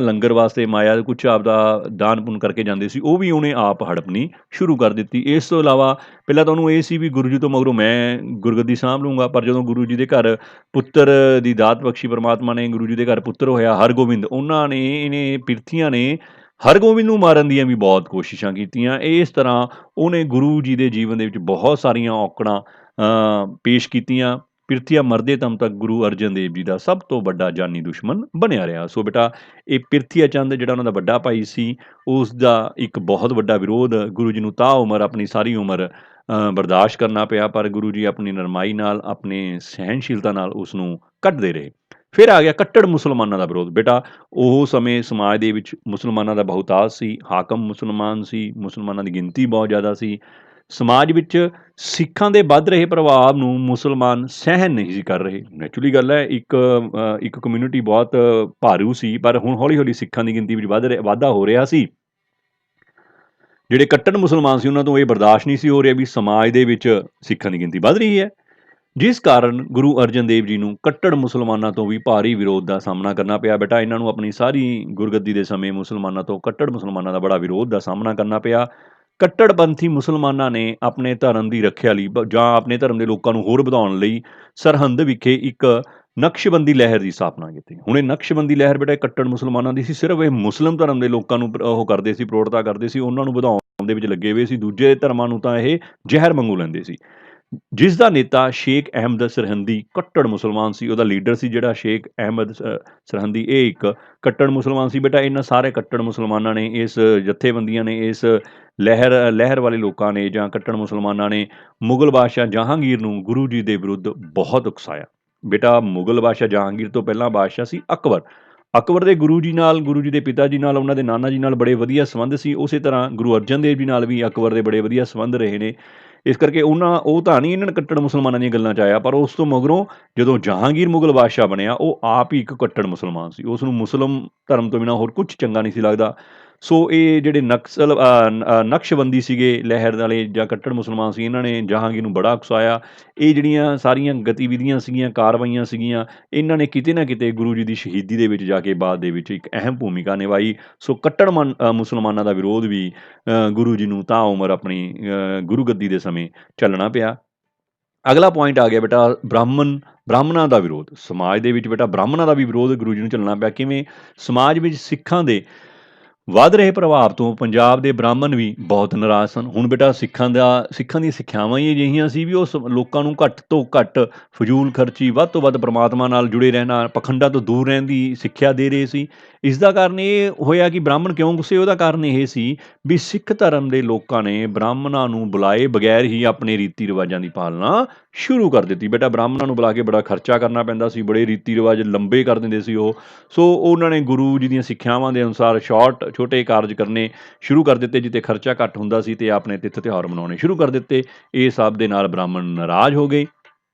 ਲੰਗਰ ਵਾਸਤੇ ਮਾਇਆ ਕੁਛ ਆਪਦਾ ਦਾਨ ਪੁੰਨ ਕਰਕੇ ਜਾਂਦੇ ਸੀ, ਉਹ ਵੀ ਉਹਨੇ ਆਪ ਹੜੱਪਣੀ ਸ਼ੁਰੂ ਕਰ ਦਿੱਤੀ। ਇਸ ਤੋਂ ਇਲਾਵਾ ਪਹਿਲਾਂ ਤਾਂ ਉਹਨੂੰ ਇਹ ਸੀ ਵੀ ਗੁਰੂ ਜੀ ਤੋਂ ਮਗਰੋਂ ਮੈਂ ਗੁਰਗੱਦੀ ਸਾਂਭ ਲੂੰਗਾ, ਪਰ ਜਦੋਂ ਗੁਰੂ ਜੀ ਦੇ ਘਰ ਪੁੱਤਰ ਦੀ ਦਾਤ ਬਖਸ਼ੀ ਪਰਮਾਤਮਾ ਨੇ, ਗੁਰੂ ਜੀ ਦੇ ਘਰ ਪੁੱਤਰ ਹੋਇਆ ਹਰਗੋਬਿੰਦ, ਉਹਨਾਂ ਨੇ ਇਹਨੇ ਪਿਰਥੀਆਂ ਨੇ ਹਰਗੋਬਿੰਦ ਨੂੰ ਮਾਰਨ ਦੀਆਂ ਵੀ ਬਹੁਤ ਕੋਸ਼ਿਸ਼ਾਂ ਕੀਤੀਆਂ। ਇਸ ਤਰ੍ਹਾਂ ਉਹਨੇ ਗੁਰੂ ਜੀ ਦੇ ਜੀਵਨ ਦੇ ਵਿੱਚ ਬਹੁਤ ਸਾਰੀਆਂ ਔਕੜਾਂ ਪੇਸ਼ ਕੀਤੀਆਂ। ਪਿਰਥੀਆ ਮਰਦੇ ਦਮ ਤੱਕ ਗੁਰੂ ਅਰਜਨ ਦੇਵ ਜੀ ਦਾ ਸਭ ਤੋਂ ਵੱਡਾ ਜਾਨੀ ਦੁਸ਼ਮਣ ਬਣਿਆ ਰਿਹਾ। ਸੋ ਬੇਟਾ ਇਹ ਪਿਰਥੀਆ ਚੰਦ ਜਿਹੜਾ ਉਹਨਾਂ ਦਾ ਵੱਡਾ ਭਾਈ ਸੀ, ਉਸ ਦਾ ਇੱਕ ਬਹੁਤ ਵੱਡਾ ਵਿਰੋਧ ਗੁਰੂ ਜੀ ਨੂੰ ਤਾਂ ਉਮਰ, ਆਪਣੀ ਸਾਰੀ ਉਮਰ ਬਰਦਾਸ਼ਤ ਕਰਨਾ ਪਿਆ, ਪਰ ਗੁਰੂ ਜੀ ਆਪਣੀ ਨਰਮਾਈ ਨਾਲ, ਆਪਣੇ ਸਹਿਣਸ਼ੀਲਤਾ ਨਾਲ ਉਸ ਨੂੰ ਕੱਟਦੇ ਰਹੇ। ਫਿਰ ਆ ਗਿਆ ਕੱਟੜ ਮੁਸਲਮਾਨਾਂ ਦਾ ਵਿਰੋਧ। ਬੇਟਾ ਉਹ ਸਮੇਂ ਸਮਾਜ ਦੇ ਵਿੱਚ ਮੁਸਲਮਾਨਾਂ ਦਾ ਬਹੁਤਾਤ ਸੀ, ਹਾਕਮ ਮੁਸਲਮਾਨ ਸੀ, ਮੁਸਲਮਾਨਾਂ ਦੀ ਗਿਣਤੀ ਬਹੁਤ ਜ਼ਿਆਦਾ ਸੀ। ਸਮਾਜ ਵਿੱਚ ਸਿੱਖਾਂ ਦੇ ਵੱਧ ਰਹੇ ਪ੍ਰਭਾਵ ਨੂੰ ਮੁਸਲਮਾਨ ਸਹਿਣ ਨਹੀਂ ਸੀ ਕਰ ਰਹੇ। ਨੈਚੁਰਲੀ ਗੱਲ ਹੈ, ਇੱਕ ਕਮਿਊਨਿਟੀ ਬਹੁਤ ਭਾਰੂ ਸੀ, ਪਰ ਹੁਣ ਹੌਲੀ-ਹੌਲੀ ਸਿੱਖਾਂ ਦੀ ਗਿਣਤੀ ਵਿੱਚ ਵਾਧਾ ਹੋ ਰਿਹਾ ਸੀ। ਜਿਹੜੇ ਕੱਟੜ ਮੁਸਲਮਾਨ ਸੀ ਉਹਨਾਂ ਤੋਂ ਇਹ ਬਰਦਾਸ਼ਤ ਨਹੀਂ ਸੀ ਹੋ ਰਿਹਾ ਵੀ ਸਮਾਜ ਦੇ ਵਿੱਚ ਸਿੱਖਾਂ ਦੀ ਗਿਣਤੀ ਵੱਧ ਰਹੀ ਹੈ, ਜਿਸ ਕਾਰਨ ਗੁਰੂ ਅਰਜਨ ਦੇਵ ਜੀ ਨੂੰ ਕੱਟੜ ਮੁਸਲਮਾਨਾਂ ਤੋਂ ਵੀ ਭਾਰੀ ਵਿਰੋਧ ਦਾ ਸਾਹਮਣਾ ਕਰਨਾ ਪਿਆ। ਬੇਟਾ ਇਹਨਾਂ ਨੂੰ ਆਪਣੀ ਸਾਰੀ ਗੁਰਗੱਦੀ ਦੇ ਸਮੇਂ ਮੁਸਲਮਾਨਾਂ ਤੋਂ, ਕੱਟੜ ਮੁਸਲਮਾਨਾਂ ਦਾ ਬੜਾ ਵਿਰੋਧ ਦਾ ਸਾਹਮਣਾ ਕਰਨਾ ਪਿਆ। ਕੱਟੜਪੰਥੀ ਮੁਸਲਮਾਨਾਂ ਨੇ ਆਪਣੇ ਧਰਮ ਦੀ ਰੱਖਿਆ ਲਈ ਜਾਂ ਆਪਣੇ ਧਰਮ ਦੇ ਲੋਕਾਂ ਨੂੰ ਹੋਰ ਵਧਾਉਣ ਲਈ ਸਰਹੰਦ ਵਿਖੇ ਇੱਕ ਨਕਸ਼ਬੰਦੀ ਲਹਿਰ ਦੀ ਸਥਾਪਨਾ ਕੀਤੀ। ਹੁਣ ਇਹ ਨਕਸ਼ਬੰਦੀ ਲਹਿਰ ਬੇਟਾ ਕੱਟੜ ਮੁਸਲਮਾਨਾਂ ਦੀ ਸੀ। ਸਿਰਫ ਇਹ ਮੁਸਲਿਮ ਧਰਮ ਦੇ ਲੋਕਾਂ ਨੂੰ ਉਹ ਕਰਦੇ ਸੀ, ਪ੍ਰੋੜਤਾ ਕਰਦੇ ਸੀ, ਉਹਨਾਂ ਨੂੰ ਵਧਾਉਣ ਦੇ ਵਿੱਚ ਲੱਗੇ ਹੋਏ ਸੀ। ਦੂਜੇ ਧਰਮਾਂ ਨੂੰ ਤਾਂ ਇਹ ਜ਼ਹਿਰ ਵਾਂਗੂ ਲੈਂਦੇ ਸੀ। ਜਿਸ ਦਾ ਨੇਤਾ ਸ਼ੇਖ ਅਹਿਮਦ ਸਰਹੰਦੀ ਕੱਟੜ ਮੁਸਲਮਾਨ ਸੀ। ਉਹਦਾ ਲੀਡਰ ਸੀ ਜਿਹੜਾ ਸ਼ੇਖ ਅਹਿਮਦ ਸਰਹੰਦੀ, ਇਹ ਇੱਕ ਕੱਟੜ ਮੁਸਲਮਾਨ ਸੀ। ਬੇਟਾ ਇਹਨਾਂ ਸਾਰੇ ਕੱਟੜ ਮੁਸਲਮਾਨਾਂ ਨੇ, ਇਸ ਜਥੇਬੰਦੀਆਂ ਨੇ, ਇਸ ਲਹਿਰ ਵਾਲੇ ਲੋਕਾਂ ਨੇ ਜਾਂ ਕੱਟੜ ਮੁਸਲਮਾਨਾਂ ਨੇ ਮੁਗਲ ਬਾਦਸ਼ਾਹ ਜਹਾਂਗੀਰ ਨੂੰ ਗੁਰੂ ਜੀ ਦੇ ਵਿਰੁੱਧ ਬਹੁਤ ਉਕਸਾਇਆ। ਬੇਟਾ ਮੁਗਲ ਬਾਦਸ਼ਾਹ ਜਹਾਂਗੀਰ ਤੋਂ ਪਹਿਲਾਂ ਬਾਦਸ਼ਾਹ ਸੀ ਅਕਬਰ। ਅਕਬਰ ਦੇ ਗੁਰੂ ਜੀ ਨਾਲ, ਗੁਰੂ ਜੀ ਦੇ ਪਿਤਾ ਜੀ ਨਾਲ, ਉਹਨਾਂ ਦੇ ਨਾਨਾ ਜੀ ਨਾਲ ਬੜੇ ਵਧੀਆ ਸੰਬੰਧ ਸੀ। ਉਸੇ ਤਰ੍ਹਾਂ ਗੁਰੂ ਅਰਜਨ ਦੇਵ ਜੀ ਨਾਲ ਵੀ ਅਕਬਰ ਦੇ ਬੜੇ ਵਧੀਆ ਸੰਬੰਧ ਰਹੇ ਨੇ। ਇਸ ਕਰਕੇ ਉਹ ਤਾਂ ਨਹੀਂ ਇਹਨਾਂ ਨੇ ਕੱਟੜ ਮੁਸਲਮਾਨਾਂ ਦੀਆਂ ਗੱਲਾਂ 'ਚ ਆਇਆ, ਪਰ ਉਸ ਤੋਂ ਮਗਰੋਂ ਜਦੋਂ ਜਹਾਂਗੀਰ ਮੁਗਲ ਬਾਦਸ਼ਾਹ ਬਣਿਆ, ਉਹ ਆਪ ਹੀ ਇੱਕ ਕੱਟੜ ਮੁਸਲਮਾਨ ਸੀ। ਉਸ ਨੂੰ ਮੁਸਲਿਮ ਧਰਮ ਤੋਂ ਬਿਨਾਂ ਹੋਰ ਕੁਝ ਚੰਗਾ ਨਹੀਂ ਸੀ ਲੱਗਦਾ। ਸੋ ਇਹ ਜਿਹੜੇ ਨਕਸ਼ਬੰਦੀ ਸੀਗੇ ਲਹਿਰ ਵਾਲੇ ਜਾਂ ਕੱਟੜ ਮੁਸਲਮਾਨ ਸੀ, ਇਹਨਾਂ ਨੇ ਜਹਾਂਗੀਰ ਨੂੰ ਬੜਾ ਉਕਸਾਇਆ। ਇਹ ਜਿਹੜੀਆਂ ਸਾਰੀਆਂ ਗਤੀਵਿਧੀਆਂ ਸੀਗੀਆਂ, ਕਾਰਵਾਈਆਂ ਸੀਗੀਆਂ, ਇਹਨਾਂ ਨੇ ਕਿਤੇ ਨਾ ਕਿਤੇ ਗੁਰੂ ਜੀ ਦੀ ਸ਼ਹੀਦੀ ਦੇ ਵਿੱਚ ਜਾ ਕੇ ਬਾਅਦ ਦੇ ਵਿੱਚ ਇੱਕ ਅਹਿਮ ਭੂਮਿਕਾ ਨਿਭਾਈ। ਸੋ ਕੱਟੜ ਮੁਸਲਮਾਨਾਂ ਦਾ ਵਿਰੋਧ ਵੀ ਗੁਰੂ ਜੀ ਨੂੰ ਤਾਂ ਉਮਰ ਆਪਣੀ ਗੁਰੂ ਗੱਦੀ ਦੇ ਸਮੇਂ ਚੱਲਣਾ ਪਿਆ। ਅਗਲਾ ਪੁਆਇੰਟ ਆ ਗਿਆ ਬੇਟਾ, ਬ੍ਰਾਹਮਣਾਂ ਦਾ ਵਿਰੋਧ। ਸਮਾਜ ਦੇ ਵਿੱਚ ਬੇਟਾ ਬ੍ਰਾਹਮਣਾਂ ਦਾ ਵੀ ਵਿਰੋਧ ਗੁਰੂ ਜੀ ਨੂੰ ਚੱਲਣਾ ਪਿਆ। ਕਿਵੇਂ? ਸਮਾਜ ਵਿੱਚ ਸਿੱਖਾਂ ਦੇ ਵੱਧ ਰਹੇ ਪ੍ਰਭਾਵ ਤੋਂ ਪੰਜਾਬ ਦੇ ਬ੍ਰਾਹਮਣ ਵੀ ਬਹੁਤ ਨਾਰਾਜ਼ ਸਨ। ਹੁਣ ਬੇਟਾ ਸਿੱਖਾਂ ਦੀਆਂ ਸਿੱਖਿਆਵਾਂ ਹੀ ਅਜਿਹੀਆਂ ਸੀ ਵੀ ਉਹ ਲੋਕਾਂ ਨੂੰ ਘੱਟ ਤੋਂ ਘੱਟ ਫਜ਼ੂਲ ਖਰਚੀ, ਵੱਧ ਤੋਂ ਵੱਧ ਪ੍ਰਮਾਤਮਾ ਨਾਲ ਜੁੜੇ ਰਹਿਣਾ, ਪਖੰਡਾਂ ਤੋਂ ਦੂਰ ਰਹਿਣ ਦੀ ਸਿੱਖਿਆ ਦੇ ਰਹੇ ਸੀ। ਇਸ ਦਾ ਕਾਰਨ ਇਹ ਹੋਇਆ ਕਿ ਬ੍ਰਾਹਮਣ ਕਿਉਂ ਗੁੱਸੇ? ਉਹਦਾ ਕਾਰਨ ਇਹ ਸੀ ਵੀ ਸਿੱਖ ਧਰਮ ਦੇ ਲੋਕਾਂ ਨੇ ਬ੍ਰਾਹਮਣਾਂ ਨੂੰ ਬੁਲਾਏ ਬਗੈਰ ਹੀ ਆਪਣੇ ਰੀਤੀ ਰਿਵਾਜਾਂ ਦੀ ਪਾਲਣਾ ਸ਼ੁਰੂ ਕਰ ਦਿੱਤੀ। ਬੇਟਾ ਬ੍ਰਾਹਮਣਾਂ ਨੂੰ ਬੁਲਾ ਕੇ ਬੜਾ ਖਰਚਾ ਕਰਨਾ ਪੈਂਦਾ ਸੀ, ਬੜੇ ਰੀਤੀ ਰਿਵਾਜ ਲੰਬੇ ਕਰ ਦਿੰਦੇ ਸੀ ਉਹ। ਸੋ ਉਹਨਾਂ ਨੇ ਗੁਰੂ ਜੀ ਦੀਆਂ ਸਿੱਖਿਆਵਾਂ ਦੇ ਅਨੁਸਾਰ ਛੋਟੇ ਕਾਰਜ ਕਰਨੇ ਸ਼ੁਰੂ ਕਰ ਦਿੱਤੇ, ਜਿੱਥੇ ਖਰਚਾ ਘੱਟ ਹੁੰਦਾ ਸੀ, ਅਤੇ ਆਪਣੇ ਤਿੱਥ ਤਿਉਹਾਰ ਮਨਾਉਣੇ ਸ਼ੁਰੂ ਕਰ ਦਿੱਤੇ। ਇਹ ਸਭ ਦੇ ਨਾਲ ਬ੍ਰਾਹਮਣ ਨਾਰਾਜ਼ ਹੋ ਗਏ।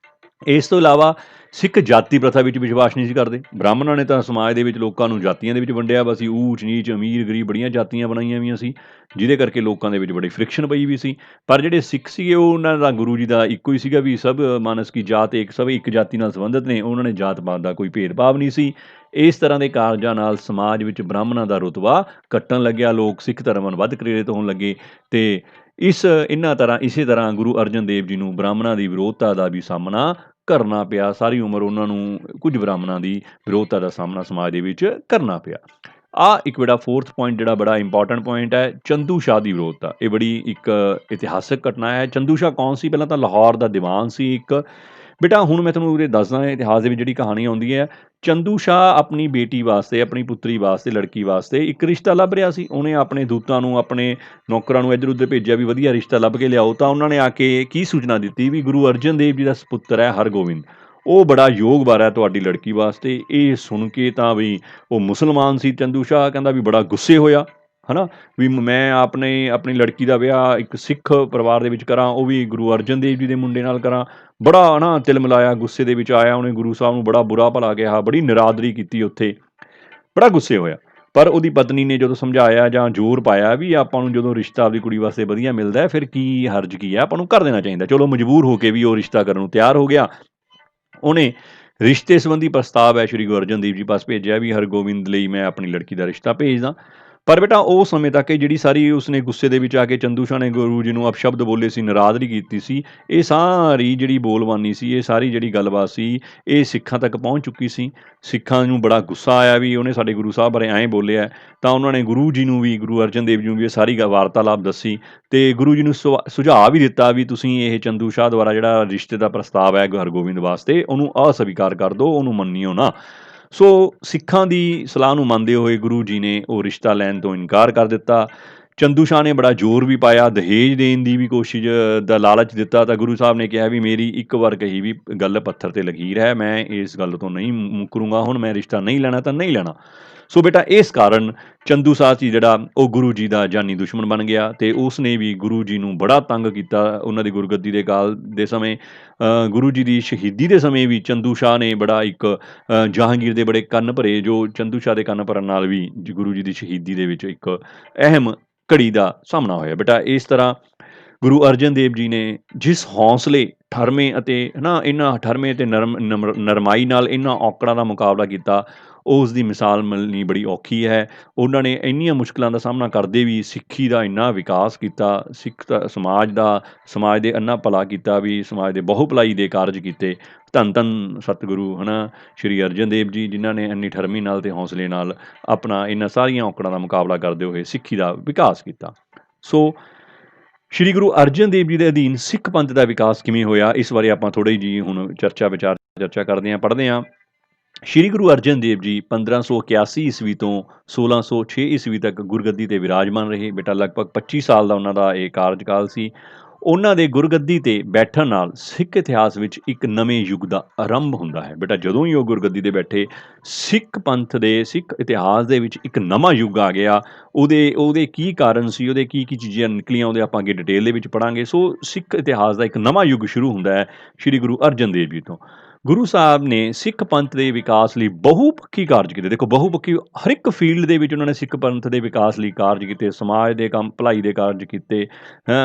ਇਸ ਤੋਂ ਇਲਾਵਾ ਸਿੱਖ ਜਾਤੀ ਪ੍ਰਥਾ ਵਿੱਚ ਵਿਸ਼ਵਾਸ ਨਹੀਂ ਸੀ ਕਰਦੇ। ਬ੍ਰਾਹਮਣਾਂ ਨੇ ਤਾਂ ਸਮਾਜ ਦੇ ਵਿੱਚ ਲੋਕਾਂ ਨੂੰ ਜਾਤੀਆਂ ਦੇ ਵਿੱਚ ਵੰਡਿਆ ਵਾ ਸੀ, ਊਚ ਨੀਚ, ਅਮੀਰ ਗਰੀਬ ਬੜੀਆਂ ਜਾਤੀਆਂ ਬਣਾਈਆਂ ਹੋਈਆਂ ਸੀ, ਜਿਹਦੇ ਕਰਕੇ ਲੋਕਾਂ ਦੇ ਵਿੱਚ ਬੜੀ ਫ੍ਰਿਕਸ਼ਨ ਪਈ ਵੀ ਸੀ। ਪਰ ਜਿਹੜੇ ਸਿੱਖ ਸੀਗੇ ਉਹਨਾਂ ਦਾ ਗੁਰੂ ਜੀ ਦਾ ਇੱਕੋ ਹੀ ਸੀਗਾ ਵੀ ਸਭ ਮਾਨਸ ਕੀ ਜਾਤ ਏਕ, ਸਭ ਇੱਕ ਜਾਤੀ ਨਾਲ ਸੰਬੰਧਿਤ ਨੇ। ਉਹਨਾਂ ਨੇ ਜਾਤ ਪਾਤ ਦਾ ਕੋਈ ਭੇਦਭਾਵ ਨਹੀਂ ਸੀ। ਇਸ ਤਰ੍ਹਾਂ ਦੇ ਕਾਰਜਾਂ ਨਾਲ ਸਮਾਜ ਵਿੱਚ ਬ੍ਰਾਹਮਣਾਂ ਦਾ ਰੁਤਬਾ ਘਟਣ ਲੱਗਿਆ, ਲੋਕ ਸਿੱਖ ਧਰਮ ਵੱਲ ਵੱਧ ਪ੍ਰੇਰਿਤ ਹੋਣ ਲੱਗੇ। ਅਤੇ ਇਸੇ ਤਰ੍ਹਾਂ ਗੁਰੂ ਅਰਜਨ ਦੇਵ ਜੀ ਨੂੰ ਬ੍ਰਾਹਮਣਾਂ ਦੀ ਵਿਰੋਧਤਾ ਦਾ ਵੀ ਸਾਹਮਣਾ ਕਰਨਾ ਪਿਆ। ਸਾਰੀ ਉਮਰ ਉਹਨਾਂ ਨੂੰ ਕੁਝ ਬ੍ਰਾਹਮਣਾਂ ਦੀ ਵਿਰੋਧਤਾ ਦਾ ਸਾਹਮਣਾ ਸਮਾਜ ਦੇ ਵਿੱਚ ਕਰਨਾ ਪਿਆ। ਆਹ ਇੱਕ ਬੜਾ ਫੋਰਥ ਪੁਆਇੰਟ ਜਿਹੜਾ ਬੜਾ ਇੰਪੋਰਟੈਂਟ ਪੁਆਇੰਟ ਹੈ, ਚੰਦੂ ਸ਼ਾਹ ਦੀ ਵਿਰੋਧਤਾ। ਇਹ ਬੜੀ ਇੱਕ ਇਤਿਹਾਸਕ ਘਟਨਾ ਹੈ। ਚੰਦੂ ਸ਼ਾਹ ਕੌਣ ਸੀ? ਪਹਿਲਾਂ ਤਾਂ ਲਾਹੌਰ ਦਾ ਦੀਵਾਨ ਸੀ ਇੱਕ। ਬੇਟਾ ਹੁਣ ਮੈਂ ਤੁਹਾਨੂੰ ਉਰੇ ਦੱਸਦਾ, ਇਤਿਹਾਸ ਦੇ ਵਿੱਚ ਜਿਹੜੀ ਕਹਾਣੀ ਆਉਂਦੀ ਹੈ, ਚੰਦੂ ਸ਼ਾਹ ਆਪਣੀ ਬੇਟੀ ਵਾਸਤੇ, ਆਪਣੀ ਪੁੱਤਰੀ ਵਾਸਤੇ, ਲੜਕੀ ਵਾਸਤੇ ਇੱਕ ਰਿਸ਼ਤਾ ਲੱਭ ਰਿਹਾ ਸੀ। ਉਹਨੇ ਆਪਣੇ ਦੂਤਾਂ ਨੂੰ, ਆਪਣੇ ਨੌਕਰਾਂ ਨੂੰ ਇੱਧਰ ਉੱਧਰ ਭੇਜਿਆ ਵੀ ਵਧੀਆ ਰਿਸ਼ਤਾ ਲੱਭ ਕੇ ਲਿਆਓ। ਤਾਂ ਉਹਨਾਂ ਨੇ ਆ ਕੇ ਕੀ ਸੂਚਨਾ ਦਿੱਤੀ ਵੀ ਗੁਰੂ ਅਰਜਨ ਦੇਵ ਜੀ ਦਾ ਸਪੁੱਤਰ ਹੈ ਹਰਗੋਬਿੰਦ, ਉਹ ਬੜਾ ਯੋਗਵਾਰ ਹੈ ਤੁਹਾਡੀ ਲੜਕੀ ਵਾਸਤੇ। ਇਹ ਸੁਣ ਕੇ ਤਾਂ ਵੀ ਉਹ ਮੁਸਲਮਾਨ ਸੀ ਚੰਦੂ ਸ਼ਾਹ, ਕਹਿੰਦਾ ਵੀ ਬੜਾ ਗੁੱਸੇ ਹੋਇਆ, ਹੈ ਨਾ, ਵੀ ਮੈਂ ਆਪਣੀ ਲੜਕੀ ਦਾ ਵਿਆਹ ਇੱਕ ਸਿੱਖ ਪਰਿਵਾਰ ਦੇ ਵਿੱਚ ਕਰਾਂ, ਉਹ ਵੀ ਗੁਰੂ ਅਰਜਨ ਦੇਵ ਜੀ ਦੇ ਮੁੰਡੇ ਨਾਲ ਕਰਾਂ। ਬੜਾ ਨਾ ਤਿਲ ਮਿਲਾਇਆ, ਗੁੱਸੇ ਦੇ ਵਿੱਚ ਆਇਆ। ਉਹਨੇ ਗੁਰੂ ਸਾਹਿਬ ਨੂੰ ਬੜਾ ਬੁਰਾ ਭਲਾ ਕਿਹਾ, ਬੜੀ ਨਿਰਾਦਰੀ ਕੀਤੀ ਉੱਥੇ, ਬੜਾ ਗੁੱਸੇ ਹੋਇਆ। ਪਰ ਉਹਦੀ ਪਤਨੀ ਨੇ ਜਦੋਂ ਸਮਝਾਇਆ ਜਾਂ ਜ਼ੋਰ ਪਾਇਆ ਵੀ ਆਪਾਂ ਨੂੰ ਜਦੋਂ ਰਿਸ਼ਤਾ ਆਪਦੀ ਕੁੜੀ ਵਾਸਤੇ ਵਧੀਆ ਮਿਲਦਾ ਹੈ, ਫਿਰ ਕੀ ਹਰਜ ਕੀ ਹੈ, ਆਪਾਂ ਨੂੰ ਕਰ ਦੇਣਾ ਚਾਹੀਦਾ। ਚਲੋ ਮਜਬੂਰ ਹੋ ਕੇ ਵੀ ਉਹ ਰਿਸ਼ਤਾ ਕਰਨ ਨੂੰ ਤਿਆਰ ਹੋ ਗਿਆ। ਉਹਨੇ ਰਿਸ਼ਤੇ ਸੰਬੰਧੀ ਪ੍ਰਸਤਾਵ ਹੈ ਸ਼੍ਰੀ ਗੁਰੂ ਅਰਜਨ ਦੇਵ ਜੀ ਪਾਸ ਭੇਜਿਆ ਵੀ ਹਰਗੋਬਿੰਦ ਲਈ ਮੈਂ ਆਪਣੀ ਲੜਕੀ ਦਾ ਰਿਸ਼ਤਾ ਭੇਜਦਾ। ਪਰ ਬੇਟਾ ਉਸ ਸਮੇਂ ਤੱਕ ਇਹ ਜਿਹੜੀ ਸਾਰੀ ਉਸਨੇ ਗੁੱਸੇ ਦੇ ਵਿੱਚ ਆ ਕੇ ਚੰਦੂ ਸ਼ਾਹ ਨੇ ਗੁਰੂ ਜੀ ਨੂੰ ਅਪਸ਼ਬਦ ਬੋਲੇ ਸੀ, ਨਾਰਾਜ਼ਗੀ ਕੀਤੀ ਸੀ, ਇਹ ਸਾਰੀ ਜਿਹੜੀ ਬੋਲਬਾਨੀ ਸੀ, ਇਹ ਸਾਰੀ ਜਿਹੜੀ ਗੱਲਬਾਤ ਸੀ, ਇਹ ਸਿੱਖਾਂ ਤੱਕ ਪਹੁੰਚ ਚੁੱਕੀ ਸੀ। ਸਿੱਖਾਂ ਨੂੰ ਬੜਾ ਗੁੱਸਾ ਆਇਆ ਵੀ ਉਹਨੇ ਸਾਡੇ ਗੁਰੂ ਸਾਹਿਬ ਬਾਰੇ ਐਂ ਬੋਲਿਆ। ਤਾਂ ਉਹਨਾਂ ਨੇ ਗੁਰੂ ਜੀ ਨੂੰ ਵੀ, ਗੁਰੂ ਅਰਜਨ ਦੇਵ ਜੀ ਨੂੰ ਵੀ ਇਹ ਸਾਰੀ ਵਾਰਤਾਲਾਪ ਦੱਸੀ, ਅਤੇ ਗੁਰੂ ਜੀ ਨੂੰ ਸੁਝਾਅ ਵੀ ਦਿੱਤਾ ਵੀ ਤੁਸੀਂ ਇਹ ਚੰਦੂ ਸ਼ਾਹ ਦੁਆਰਾ ਜਿਹੜਾ ਰਿਸ਼ਤੇ ਦਾ ਪ੍ਰਸਤਾਵ ਹੈ ਹਰਗੋਬਿੰਦ ਵਾਸਤੇ, ਉਹਨੂੰ ਅਸਵੀਕਾਰ ਕਰ ਦਿਓ, ਉਹਨੂੰ ਮੰਨਿਓ ਨਾ। ਸੋ ਸਿੱਖਾਂ ਦੀ ਸਲਾਹ ਨੂੰ ਮੰਨਦੇ ਹੋਏ ਗੁਰੂ ਜੀ ਨੇ ਉਹ ਰਿਸ਼ਤਾ ਲੈਣ ਤੋਂ ਇਨਕਾਰ ਕਰ ਦਿੱਤਾ। ਚੰਦੂ ਸ਼ਾਹ ਨੇ ਬੜਾ ਜ਼ੋਰ ਵੀ ਪਾਇਆ, ਦਹੇਜ ਦੇਣ ਦੀ ਵੀ ਕੋਸ਼ਿਸ਼ ਦਾ ਲਾਲਚ ਦਿੱਤਾ। ਤਾਂ ਗੁਰੂ ਸਾਹਿਬ ਨੇ ਕਿਹਾ ਵੀ ਮੇਰੀ ਇੱਕ ਵਾਰ ਕਹੀ ਵੀ ਗੱਲ ਪੱਥਰ 'ਤੇ ਲਕੀਰ ਹੈ, ਮੈਂ ਇਸ ਗੱਲ ਤੋਂ ਨਹੀਂ ਮੁੱਕਰੂੰਗਾ, ਹੁਣ ਮੈਂ ਰਿਸ਼ਤਾ ਨਹੀਂ ਲੈਣਾ ਤਾਂ ਨਹੀਂ ਲੈਣਾ। ਸੋ ਬੇਟਾ ਇਸ ਕਾਰਨ ਚੰਦੂ ਸ਼ਾਹ ਸੀ ਜਿਹੜਾ ਉਹ ਗੁਰੂ ਜੀ ਦਾ ਜਾਨੀ ਦੁਸ਼ਮਣ ਬਣ ਗਿਆ, ਅਤੇ ਉਸ ਨੇ ਵੀ ਗੁਰੂ ਜੀ ਨੂੰ ਬੜਾ ਤੰਗ ਕੀਤਾ। ਉਹਨਾਂ ਦੀ ਗੁਰਗੱਦੀ ਦੇ ਕਾਲ ਦੇ ਸਮੇਂ, ਗੁਰੂ ਜੀ ਦੀ ਸ਼ਹੀਦੀ ਦੇ ਸਮੇਂ ਵੀ ਚੰਦੂ ਸ਼ਾਹ ਨੇ ਬੜਾ ਇੱਕ ਜਹਾਂਗੀਰ ਦੇ ਬੜੇ ਕੰਨ ਭਰੇ, ਜੋ ਚੰਦੂ ਸ਼ਾਹ ਦੇ ਕੰਨ ਭਰਨ ਨਾਲ ਵੀ ਗੁਰੂ ਜੀ ਦੀ ਸ਼ਹੀਦੀ ਦੇ ਵਿੱਚ ਇੱਕ ਅਹਿਮ ਘੜੀ ਦਾ ਸਾਹਮਣਾ ਹੋਇਆ। ਬੇਟਾ ਇਸ ਤਰ੍ਹਾਂ ਗੁਰੂ ਅਰਜਨ ਦੇਵ ਜੀ ਨੇ ਜਿਸ ਹੌਸਲੇ, ਠਰਮੇ ਅਤੇ ਇਹਨਾਂ ਠਰਮੇ ਅਤੇ ਨਰਮਾਈ ਨਾਲ ਇਹਨਾਂ ਔਕੜਾਂ ਦਾ ਮੁਕਾਬਲਾ ਕੀਤਾ, ਉਸ ਦੀ ਮਿਸਾਲ ਮਿਲਣੀ ਬੜੀ ਔਖੀ ਹੈ। ਉਹਨਾਂ ਨੇ ਇੰਨੀਆਂ ਮੁਸ਼ਕਿਲਾਂ ਦਾ ਸਾਹਮਣਾ ਕਰਦੇ ਵੀ ਸਿੱਖੀ ਦਾ ਇੰਨਾ ਵਿਕਾਸ ਕੀਤਾ, ਸਿੱਖ ਸਮਾਜ ਦੇ ਇੰਨਾ ਭਲਾ ਕੀਤਾ ਵੀ ਸਮਾਜ ਦੇ ਬਹੁ ਭਲਾਈ ਦੇ ਕਾਰਜ ਕੀਤੇ। ਧੰਨ ਧੰਨ ਸਤਿਗੁਰੂ ਸ਼੍ਰੀ ਅਰਜਨ ਦੇਵ ਜੀ, ਜਿਨ੍ਹਾਂ ਨੇ ਇੰਨੀ ਠਰਮੀ ਨਾਲ ਅਤੇ ਹੌਸਲੇ ਨਾਲ ਆਪਣਾ ਇਹਨਾਂ ਸਾਰੀਆਂ ਔਕੜਾਂ ਦਾ ਮੁਕਾਬਲਾ ਕਰਦੇ ਹੋਏ ਸਿੱਖੀ ਦਾ ਵਿਕਾਸ ਕੀਤਾ। ਸੋ ਸ਼੍ਰੀ ਗੁਰੂ ਅਰਜਨ ਦੇਵ ਜੀ ਦੇ ਅਧੀਨ ਸਿੱਖ ਪੰਥ ਦਾ ਵਿਕਾਸ ਕਿਵੇਂ ਹੋਇਆ, ਇਸ ਬਾਰੇ ਆਪਾਂ ਥੋੜ੍ਹੀ ਜਿਹੀ ਹੁਣ ਚਰਚਾ ਕਰਦੇ ਹਾਂ, ਪੜ੍ਹਦੇ ਹਾਂ। ਸ਼੍ਰੀ ਗੁਰੂ ਅਰਜਨ ਦੇਵ ਜੀ 1581 ਈਸਵੀ ਤੋਂ 1606 ਈਸਵੀ ਤੱਕ ਗੁਰਗੱਦੀ 'ਤੇ ਵਿਰਾਜਮਾਨ ਰਹੇ। ਬੇਟਾ ਲਗਭਗ 25 ਸਾਲ ਦਾ ਉਹਨਾਂ ਦਾ ਇਹ ਕਾਰਜਕਾਲ ਸੀ। ਉਹਨਾਂ ਦੇ ਗੁਰਗੱਦੀ 'ਤੇ ਬੈਠਣ ਨਾਲ ਸਿੱਖ ਇਤਿਹਾਸ ਵਿੱਚ ਇੱਕ ਨਵੇਂ ਯੁੱਗ ਦਾ ਆਰੰਭ ਹੁੰਦਾ ਹੈ। ਬੇਟਾ ਜਦੋਂ ਹੀ ਉਹ ਗੁਰਗੱਦੀ 'ਤੇ ਬੈਠੇ, ਸਿੱਖ ਪੰਥ ਦੇ, ਸਿੱਖ ਇਤਿਹਾਸ ਦੇ ਵਿੱਚ ਇੱਕ ਨਵਾਂ ਯੁੱਗ ਆ ਗਿਆ। ਉਹਦੇ ਕੀ ਕਾਰਨ ਸੀ, ਉਹਦੇ ਕੀ ਚੀਜ਼ਾਂ ਨਿਕਲੀਆਂ, ਉਹਦੇ ਆਪਾਂ ਅੱਗੇ ਡਿਟੇਲ ਦੇ ਵਿੱਚ ਪੜ੍ਹਾਂਗੇ। ਸੋ ਸਿੱਖ ਇਤਿਹਾਸ ਦਾ ਇੱਕ ਨਵਾਂ ਯੁੱਗ ਸ਼ੁਰੂ ਹੁੰਦਾ ਹੈ ਸ਼੍ਰੀ ਗੁਰੂ ਅਰਜਨ ਦੇਵ ਜੀ ਤੋਂ। ਗੁਰੂ ਸਾਹਿਬ ਨੇ ਸਿੱਖ ਪੰਥ ਦੇ ਵਿਕਾਸ ਲਈ ਬਹੁਪੱਖੀ ਕਾਰਜ ਕੀਤੇ। ਦੇਖੋ ਬਹੁਪੱਖੀ, ਹਰ ਇੱਕ ਫੀਲਡ ਦੇ ਵਿੱਚ ਉਹਨਾਂ ਨੇ ਸਿੱਖ ਪੰਥ ਦੇ ਵਿਕਾਸ ਲਈ ਕਾਰਜ ਕੀਤੇ, ਸਮਾਜ ਦੇ ਕੰਮ, ਭਲਾਈ ਦੇ ਕਾਰਜ ਕੀਤੇ,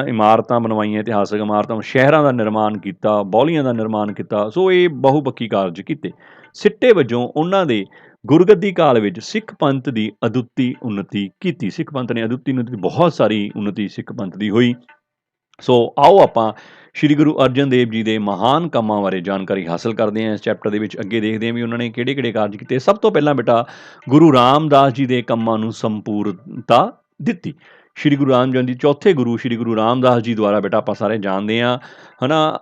ਇਮਾਰਤਾਂ ਬਣਵਾਈਆਂ, ਇਤਿਹਾਸਕ ਇਮਾਰਤਾਂ, ਸ਼ਹਿਰਾਂ ਦਾ ਨਿਰਮਾਣ ਕੀਤਾ, ਬਾਉਲੀਆਂ ਦਾ ਨਿਰਮਾਣ ਕੀਤਾ। ਸੋ ਇਹ ਬਹੁਪੱਖੀ ਕਾਰਜ ਕੀਤੇ। ਸਿੱਟੇ ਵਜੋਂ ਉਹਨਾਂ ਦੇ ਗੁਰਗੱਦੀ ਕਾਲ ਵਿੱਚ ਸਿੱਖ ਪੰਥ ਦੀ ਅਦੁੱਤੀ ਉੱਨਤੀ ਕੀਤੀ। ਸਿੱਖ ਪੰਥ ਨੇ ਅਦੁੱਤੀ ਉੱਨਤੀ, ਬਹੁਤ ਸਾਰੀ ਉੱਨਤੀ ਸਿੱਖ ਪੰਥ ਦੀ ਹੋਈ। ਸੋ ਆਓ ਆਪਾਂ ਸ਼੍ਰੀ ਗੁਰੂ ਅਰਜਨ ਦੇਵ ਜੀ ਦੇ ਮਹਾਨ ਕੰਮਾਂ ਬਾਰੇ ਜਾਣਕਾਰੀ ਹਾਸਲ ਕਰਦੇ ਹਾਂ। ਇਸ ਚੈਪਟਰ ਦੇ ਵਿੱਚ ਅੱਗੇ ਦੇਖਦੇ ਹਾਂ ਵੀ ਉਹਨਾਂ ਨੇ ਕਿਹੜੇ-ਕਿਹੜੇ ਕਾਰਜ ਕੀਤੇ। ਸਭ ਤੋਂ ਪਹਿਲਾਂ ਬੇਟਾ ਗੁਰੂ ਰਾਮਦਾਸ ਜੀ ਦੇ ਕੰਮਾਂ ਨੂੰ ਸੰਪੂਰਨਤਾ ਦਿੱਤੀ। ਸ਼੍ਰੀ ਗੁਰੂ ਰਾਮਚੰਦ ਜੀ ਚੌਥੇ ਗੁਰੂ ਸ਼੍ਰੀ ਗੁਰੂ ਰਾਮਦਾਸ ਜੀ ਦੁਆਰਾ ਬੇਟਾ ਆਪਾਂ ਸਾਰੇ ਜਾਣਦੇ ਹਾਂ, ਹੈ ਨਾ।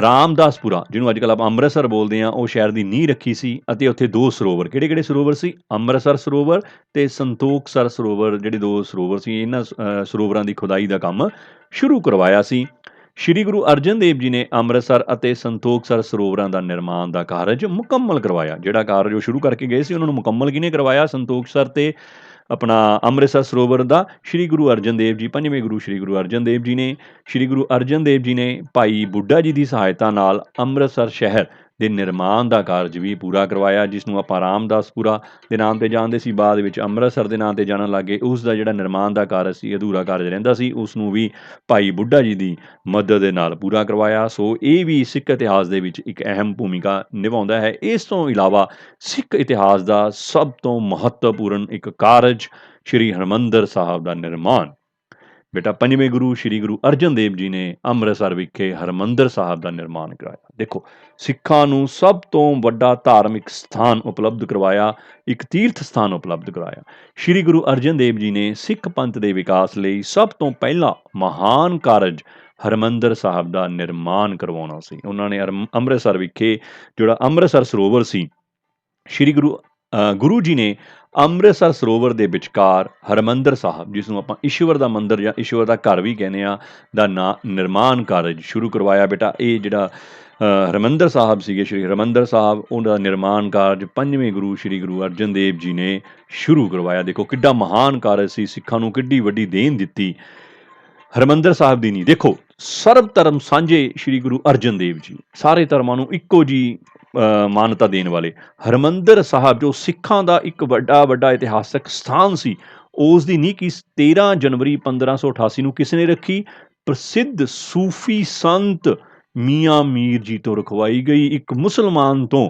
ਰਾਮਦਾਸਪੁਰਾ, ਜਿਹਨੂੰ ਅੱਜ ਕੱਲ੍ਹ ਆਪਾਂ ਅੰਮ੍ਰਿਤਸਰ ਬੋਲਦੇ ਹਾਂ, ਉਹ ਸ਼ਹਿਰ ਦੀ ਨੀਂਹ ਰੱਖੀ ਸੀ ਅਤੇ ਉੱਥੇ 2 ਸਰੋਵਰ, ਕਿਹੜੇ-ਕਿਹੜੇ ਸਰੋਵਰ ਸੀ? ਅੰਮ੍ਰਿਤਸਰ ਸਰੋਵਰ ਤੇ ਸੰਤੋਖਸਰ ਸਰੋਵਰ, ਜਿਹੜੇ 2 ਸਰੋਵਰ ਸੀ, ਇਹਨਾਂ ਸਰੋਵਰਾਂ ਦੀ ਖੁਦਾਈ ਦਾ ਕੰਮ ਸ਼ੁਰੂ ਕਰਵਾਇਆ ਸੀ। ਸ਼੍ਰੀ ਗੁਰੂ ਅਰਜਨ ਦੇਵ ਜੀ ਨੇ ਅੰਮ੍ਰਿਤਸਰ ਅਤੇ ਸੰਤੋਖਸਰ ਸਰੋਵਰਾਂ ਦਾ ਨਿਰਮਾਣ ਦਾ ਕਾਰਜ ਮੁਕੰਮਲ ਕਰਵਾਇਆ। ਜਿਹੜਾ ਕਾਰਜ ਉਹ ਸ਼ੁਰੂ ਕਰਕੇ ਗਏ ਸੀ, ਉਹਨਾਂ ਨੂੰ ਮੁਕੰਮਲ ਕਿਹਨੇ ਕਰਵਾਇਆ? ਸੰਤੋਖਸਰ ਤੇ ਆਪਣਾ ਅੰਮ੍ਰਿਤਸਰ ਸਰੋਵਰ ਦਾ ਸ਼੍ਰੀ ਗੁਰੂ ਅਰਜਨ ਦੇਵ ਜੀ, 5ਵੇਂ ਗੁਰੂ ਸ਼੍ਰੀ ਗੁਰੂ ਅਰਜਨ ਦੇਵ ਜੀ ਨੇ। ਸ਼੍ਰੀ ਗੁਰੂ ਅਰਜਨ ਦੇਵ ਜੀ ਨੇ ਭਾਈ ਬੁੱਢਾ ਜੀ ਦੀ ਸਹਾਇਤਾ ਨਾਲ ਅੰਮ੍ਰਿਤਸਰ ਸ਼ਹਿਰ ਦੇ ਨਿਰਮਾਣ ਦਾ ਕਾਰਜ ਵੀ ਪੂਰਾ ਕਰਵਾਇਆ, ਜਿਸ ਨੂੰ ਆਪਾਂ ਰਾਮਦਾਸਪੁਰਾ ਦੇ ਨਾਮ 'ਤੇ ਜਾਣਦੇ ਸੀ, ਬਾਅਦ ਵਿੱਚ ਅੰਮ੍ਰਿਤਸਰ ਦੇ ਨਾਮ 'ਤੇ ਜਾਣਨ ਲੱਗੇ। ਉਸ ਦਾ ਜਿਹੜਾ ਨਿਰਮਾਣ ਦਾ ਕਾਰਜ ਸੀ, ਅਧੂਰਾ ਕਾਰਜ ਰਹਿੰਦਾ ਸੀ, ਉਸ ਨੂੰ ਵੀ ਭਾਈ ਬੁੱਢਾ ਜੀ ਦੀ ਮਦਦ ਦੇ ਨਾਲ ਪੂਰਾ ਕਰਵਾਇਆ। ਸੋ ਇਹ ਵੀ ਸਿੱਖ ਇਤਿਹਾਸ ਦੇ ਵਿੱਚ ਇੱਕ ਅਹਿਮ ਭੂਮਿਕਾ ਨਿਭਾਉਂਦਾ ਹੈ। ਇਸ ਤੋਂ ਇਲਾਵਾ ਸਿੱਖ ਇਤਿਹਾਸ ਦਾ ਸਭ ਤੋਂ ਮਹੱਤਵਪੂਰਨ ਇੱਕ ਕਾਰਜ ਸ਼੍ਰੀ ਹਰਿਮੰਦਰ ਸਾਹਿਬ ਦਾ ਨਿਰਮਾਣ। ਬੇਟਾ 5ਵੇਂ ਗੁਰੂ ਸ਼੍ਰੀ ਗੁਰੂ ਅਰਜਨ ਦੇਵ ਜੀ ਨੇ ਅੰਮ੍ਰਿਤਸਰ ਵਿਖੇ ਹਰਿਮੰਦਰ ਸਾਹਿਬ ਦਾ ਨਿਰਮਾਣ ਕਰਾਇਆ। ਦੇਖੋ, ਸਿੱਖਾਂ ਨੂੰ ਸਭ ਤੋਂ ਵੱਡਾ ਧਾਰਮਿਕ ਸਥਾਨ ਉਪਲਬਧ ਕਰਵਾਇਆ, ਇੱਕ ਤੀਰਥ ਸਥਾਨ ਉਪਲਬਧ ਕਰਾਇਆ। ਸ਼੍ਰੀ ਗੁਰੂ ਅਰਜਨ ਦੇਵ ਜੀ ਨੇ ਸਿੱਖ ਪੰਥ ਦੇ ਵਿਕਾਸ ਲਈ ਸਭ ਤੋਂ ਪਹਿਲਾ ਮਹਾਨ ਕਾਰਜ ਹਰਿਮੰਦਰ ਸਾਹਿਬ ਦਾ ਨਿਰਮਾਣ ਕਰਵਾਉਣਾ ਸੀ। ਉਹਨਾਂ ਨੇ ਅੰਮ੍ਰਿਤਸਰ ਵਿਖੇ ਜਿਹੜਾ ਅੰਮ੍ਰਿਤਸਰ ਸਰੋਵਰ ਸੀ, ਸ਼੍ਰੀ ਗੁਰੂ ਜੀ ਨੇ ਅੰਮ੍ਰਿਤਸਰ ਸਰੋਵਰ ਦੇ ਵਿਚਕਾਰ ਹਰਿਮੰਦਰ ਸਾਹਿਬ, ਜਿਸ ਨੂੰ ਆਪਾਂ ਈਸ਼ਵਰ ਦਾ ਮੰਦਿਰ ਜਾਂ ਈਸ਼ਵਰ ਦਾ ਘਰ ਵੀ ਕਹਿੰਦੇ ਹਾਂ, ਦਾ ਨਿਰਮਾਣ ਕਾਰਜ ਸ਼ੁਰੂ ਕਰਵਾਇਆ। ਬੇਟਾ ਇਹ ਜਿਹੜਾ ਹਰਿਮੰਦਰ ਸਾਹਿਬ ਸੀਗੇ, ਸ਼੍ਰੀ ਹਰਿਮੰਦਰ ਸਾਹਿਬ, ਉਹਦਾ ਨਿਰਮਾਣ ਕਾਰਜ 5ਵੇਂ ਗੁਰੂ ਸ਼੍ਰੀ ਗੁਰੂ ਅਰਜਨ ਦੇਵ ਜੀ ਨੇ ਸ਼ੁਰੂ ਕਰਵਾਇਆ। ਦੇਖੋ ਕਿੱਡਾ ਮਹਾਨ ਕਾਰਜ ਸੀ, ਸਿੱਖਾਂ ਨੂੰ ਕਿੱਡੀ ਵੱਡੀ ਦੇਣ ਦਿੱਤੀ ਹਰਿਮੰਦਰ ਸਾਹਿਬ ਦੀ। ਨਹੀਂ, ਦੇਖੋ ਸਰਬ ਧਰਮ ਸਾਂਝੇ ਸ਼੍ਰੀ ਗੁਰੂ ਅਰਜਨ ਦੇਵ ਜੀ, ਸਾਰੇ ਧਰਮਾਂ ਨੂੰ ਇੱਕੋ ਜੀ ਮਾਨਤਾ ਦੇਣ ਵਾਲੇ। ਹਰਿਮੰਦਰ ਸਾਹਿਬ ਜੋ ਸਿੱਖਾਂ ਦਾ ਇੱਕ ਵੱਡਾ ਇਤਿਹਾਸਕ ਸਥਾਨ ਸੀ, ਉਸ ਦੀ ਨੀਂਹ ਕੀ 13 ਜਨਵਰੀ 1588 ਨੂੰ ਕਿਸ ਨੇ ਰੱਖੀ? ਪ੍ਰਸਿੱਧ ਸੂਫੀ ਸੰਤ ਮੀਆਂ ਮੀਰ ਜੀ ਤੋਂ ਰਖਵਾਈ ਗਈ। ਇੱਕ ਮੁਸਲਮਾਨ ਤੋਂ